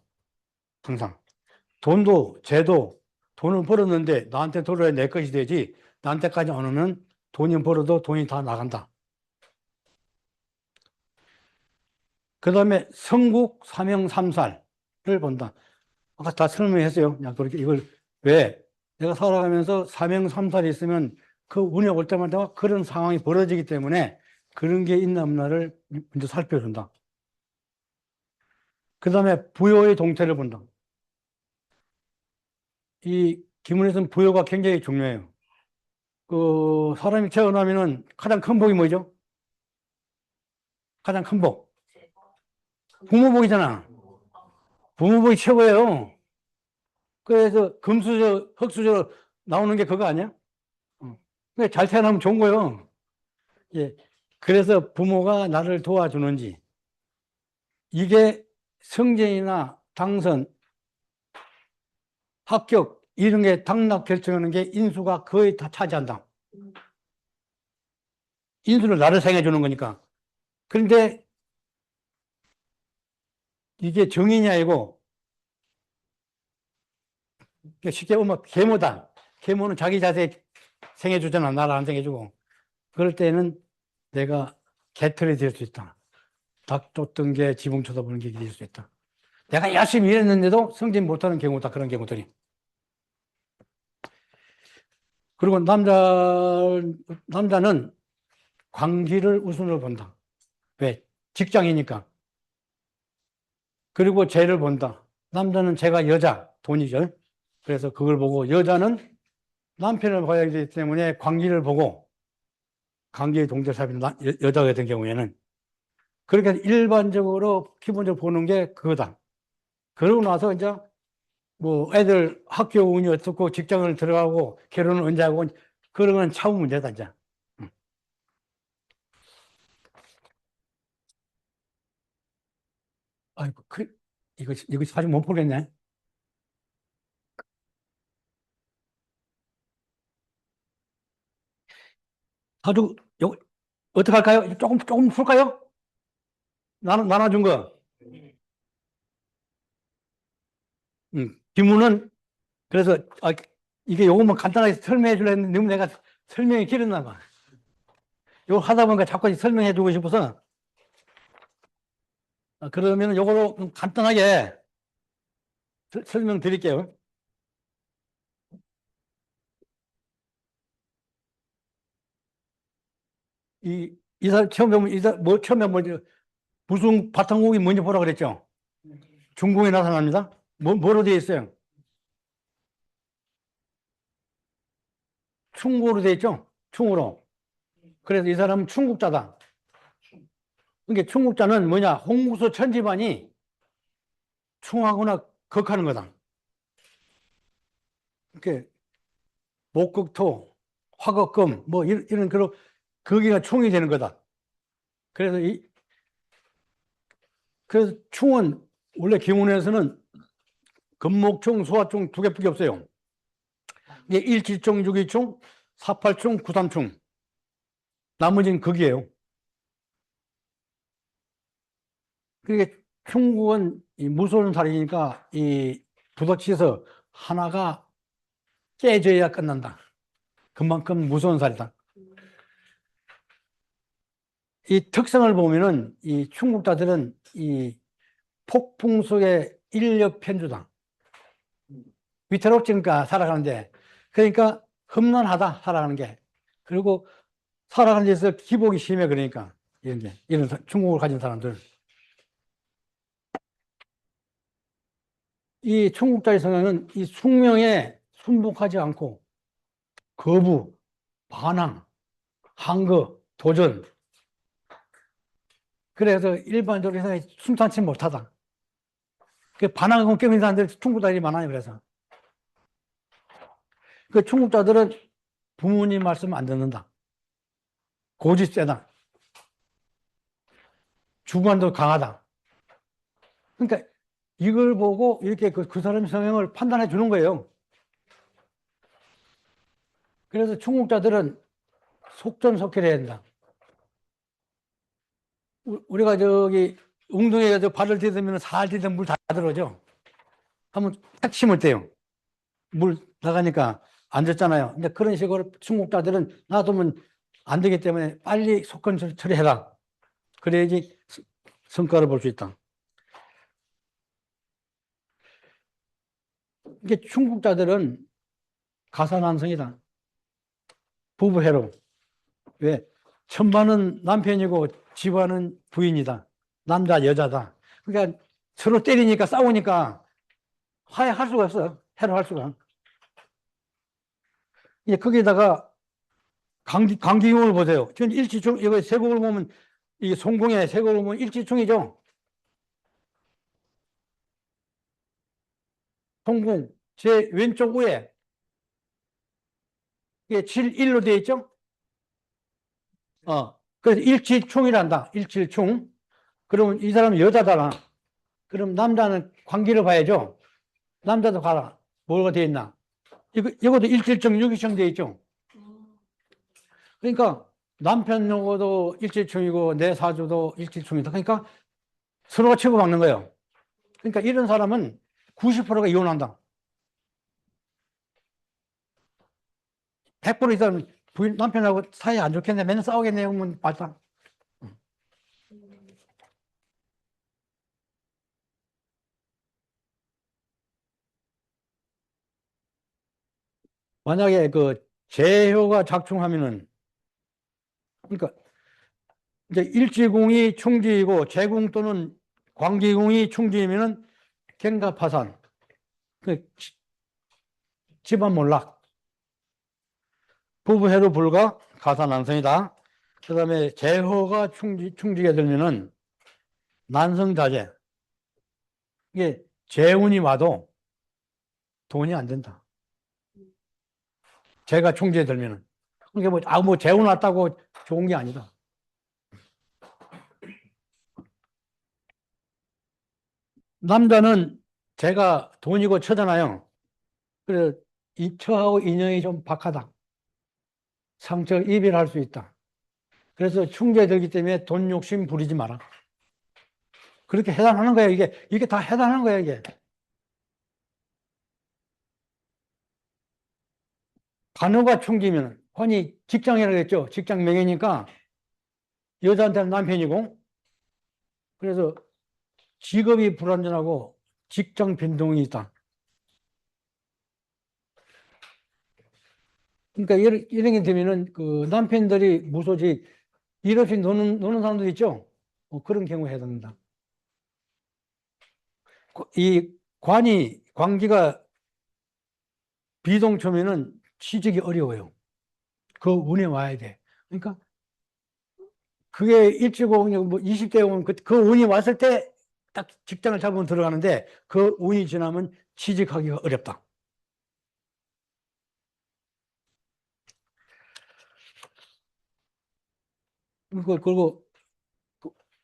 항상. 돈도, 재도, 돈을 벌었는데 나한테 돌아야 내 것이 되지. 나한테까지 안 오면 돈이 벌어도 돈이 다 나간다. 그 다음에 성국, 사명, 삼살을 본다. 아까 다 설명했어요. 그냥 그렇게 이걸 왜 내가 살아가면서 사명, 삼살이 있으면 그 운이 올 때마다 그런 상황이 벌어지기 때문에 그런 게 있나 없나를 먼저 살펴준다. 그 다음에 부여의 동태를 본다. 이 기문에서는 부여가 굉장히 중요해요. 그 사람이 태어나면은 가장 큰 복이 뭐죠? 가장 큰 복. 부모복이잖아. 부모복이 최고예요. 그래서 금수저, 흙수저 나오는 게 그거 아니야? 잘 태어나면 좋은 거예요. 예. 그래서 부모가 나를 도와주는지, 이게 성적이나 당선, 합격, 이런 게 당락 결정하는 게 인수가 거의 다 차지한다. 인수를 나를 생해 주는 거니까. 그런데 이게 정인이 아니고, 쉽게 보면 계모다. 계모는 자기 자세 생해 주잖아. 나를 안 생해 주고. 그럴 때는 내가 개털이 될 수 있다. 닭 쫓던 게 지붕 쳐다보는 게 될 수 있다. 내가 열심히 일했는데도 승진 못하는 경우다. 그런 경우들이. 그리고 남자는 관기를 우선으로 본다. 왜? 직장이니까. 그리고 재를 본다. 남자는 재가 여자, 돈이죠. 그래서 그걸 보고 여자는 남편을 봐야 되기 때문에 관기를 보고 관계의 동절삽이 여자가 같은 경우에는 그렇게 일반적으로 기본적으로 보는 게 그거다. 그러고 나서 이제 뭐 애들 학교 운이 어떻고 직장을 들어가고 결혼을 언제 하고 그런 건 차후 문제다 이제. 아이고 이거 사실 못 보겠네. 아주 어떻게 할까요? 조금 풀까요? 나눠준 거. 기문은 그래서 이게 요것만 간단하게 설명해 주려 했는데 너무 내가 설명이 길었나 봐. 이거 하다 보니까 자꾸 설명해 주고 싶어서 그러면 요거로 간단하게 설명드릴게요. 이 사람 처음 보면 처음에 무슨 바탕국이 뭔지 보라 그랬죠? 중궁에 나타납니다. 뭐로 되어 있어요? 충구로 되어 있죠? 충으로. 그래서 이 사람은 충국자다. 그러니까 충국자는 뭐냐? 홍무소 천지반이 충하거나 극하는 거다. 이렇게 목극토, 화극금 뭐 이런 거기가 충이 되는 거다. 그래서 충은 원래 기문에서는 금목총, 수화총 두 개밖에 없어요. 이게 1기총, 6기총, 48총, 93총. 나머지는 극이에요. 그게 충국은 이 무서운 살이니까 이 부닥치에서 하나가 깨져야 끝난다. 그만큼 무서운 살이다. 이 특성을 보면은 이 충국자들은 이 폭풍 속에 인력 편주다. 위태롭지니까 살아가는데, 그러니까 험난하다 살아가는 게. 그리고 살아가는 데서 기복이 심해. 그러니까 이런 충국을 가진 사람들. 이 충국자의 성향은 이 숙명에 순복하지 않고 거부, 반항, 항거, 도전. 그래서 일반적으로 세상에 순탄치 못하다. 그 반항하고 껴있는 사람들이 충국자들이 많아요. 그래서 그 충국자들은 부모님 말씀 안 듣는다. 고집 세다. 주관도 강하다. 그러니까 이걸 보고 이렇게 그 사람의 성향을 판단해 주는 거예요. 그래서 충국자들은 속전속결해야 된다. 우리가 저기 웅덩이에 발을 디디면 살 디디면 물 다 들어오죠. 한번 탁 심을 때요. 물 나가니까 안 젖잖아요. 근데 그런 식으로 충국자들은 놔두면 안 되기 때문에 빨리 속건 처리해라. 그래야지 성과를 볼 수 있다. 이게 충국자들은 가사난성이다. 부부해로. 왜? 천반은 남편이고 집안은 부인이다. 남자, 여자다. 그러니까 서로 때리니까 싸우니까 화해할 수가 없어요. 해로할 수가. 이제 거기다가 강기용을 보세요. 지금 일지충, 이거 세곡을 보면, 이 송공의 세곡을 보면 일지충이죠. 송공, 제 왼쪽 위에, 이게 7일로 되어 있죠? 그래서 일지충이란다. 일지충. 그러면 이 사람은 여자잖아. 그럼 남자는 관계를 봐야죠. 남자도 가라. 뭐가 되어 있나? 이것도 일지충, 유기충 되어 있죠. 그러니까 남편 요거도 일지충이고 내 사주도 일지충이다. 그러니까 서로가 치고받는 거예요. 그러니까 이런 사람은 90%가 이혼한다. 100% 이 사람은 남편하고 사이 안 좋겠네. 맨날 싸우겠네. 그러면 맞다. 만약에 그 재효가 작충하면은, 그러니까 이제 일지궁이 충지이고 재궁 또는 광기궁이 충지이면은 경가파산, 그 집안 몰락, 부부해도 불가 가사난성이다. 그 다음에 재호가 충지게 되면은 난성자재. 이게 재운이 와도 돈이 안 된다. 재가 충지에 들면은. 그러니까 뭐 재운 왔다고 좋은 게 아니다. 남자는 재가 돈이고 처잖아요. 그래서 이 처하고 인연이 좀 박하다. 상처 이별할 수 있다. 그래서 충지에 들기 때문에 돈 욕심 부리지 마라. 그렇게 해당하는 거야. 이게 다 해당하는 거야, 이게. 간호가 충지면, 환이 직장이라고 했죠. 직장 명예니까 여자한테는 남편이고, 그래서 직업이 불안전하고 직장 변동이 있다. 그러니까 이런 게 되면은 그 남편들이 무소지 일 없이 노는 사람도 있죠. 그런 경우에 해당된다. 이 관기가 비동초면은 취직이 어려워요. 그 운에 와야 돼. 그러니까 그게 일찍 오면 뭐 20대 오면 그 운이 왔을 때 딱 직장을 잡으면 들어가는데 그 운이 지나면 취직하기가 어렵다. 그리고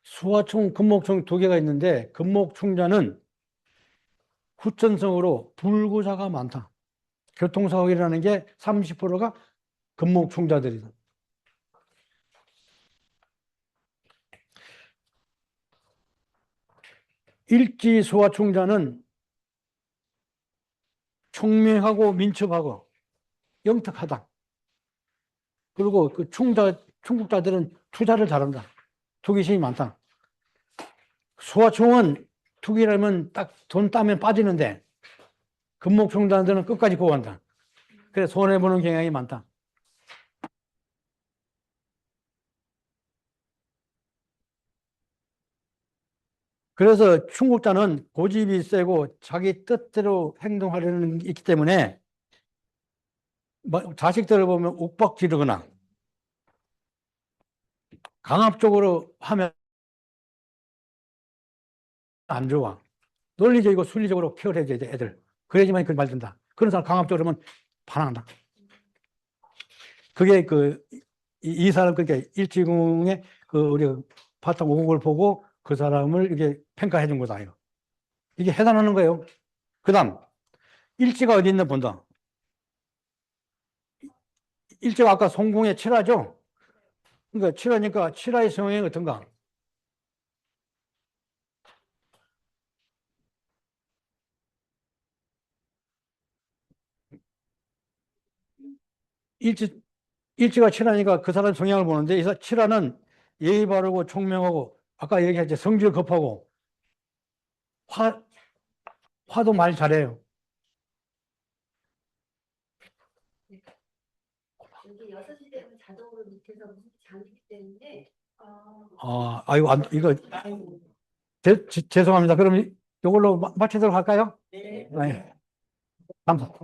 수화총, 금목총 두 개가 있는데 금목충자는 후천성으로 불구자가 많다. 교통사고 일어나는 게 30%가 금목충자들이다. 일지소화충자는 총명하고 민첩하고 영특하다. 그리고 그 충국자들은 투자를 잘한다. 투기심이 많다. 소화충은 투기라면 딱 돈 따면 빠지는데 금목충자들은 끝까지 고간다. 그래서 손해보는 경향이 많다. 그래서 충국자는 고집이 세고 자기 뜻대로 행동하려는 게 있기 때문에 자식들을 보면 욱박 지르거나 강압적으로 하면 안 좋아. 논리적이고 순리적으로 케어를 해줘야 돼, 애들. 그래야지만 그 말 듣는다. 그런 사람 강압적으로 하면 반항한다. 그게 이 사람, 그러니까 일지궁의 우리가 바탕 오곡을 보고 그 사람을 이렇게 평가해 준 거다. 이게 해당하는 거예요. 그 다음, 일지가 어디 있나 본다. 일지가 아까 송궁의 칠화죠? 그러니까 칠화니까 칠화의 성향이 어떤가? 일지가 칠화니까 그 사람 성향을 보는데, 이 칠화는 예의 바르고 총명하고, 아까 얘기했지, 성질 급하고, 화도 말 잘해요. 여기 6시 되면 자동으로 밑에서 무슨 잠기기 때문에 아이고, 이거, 죄송합니다. 그럼 이걸로 마치도록 할까요? 네. 네. 감사합니다.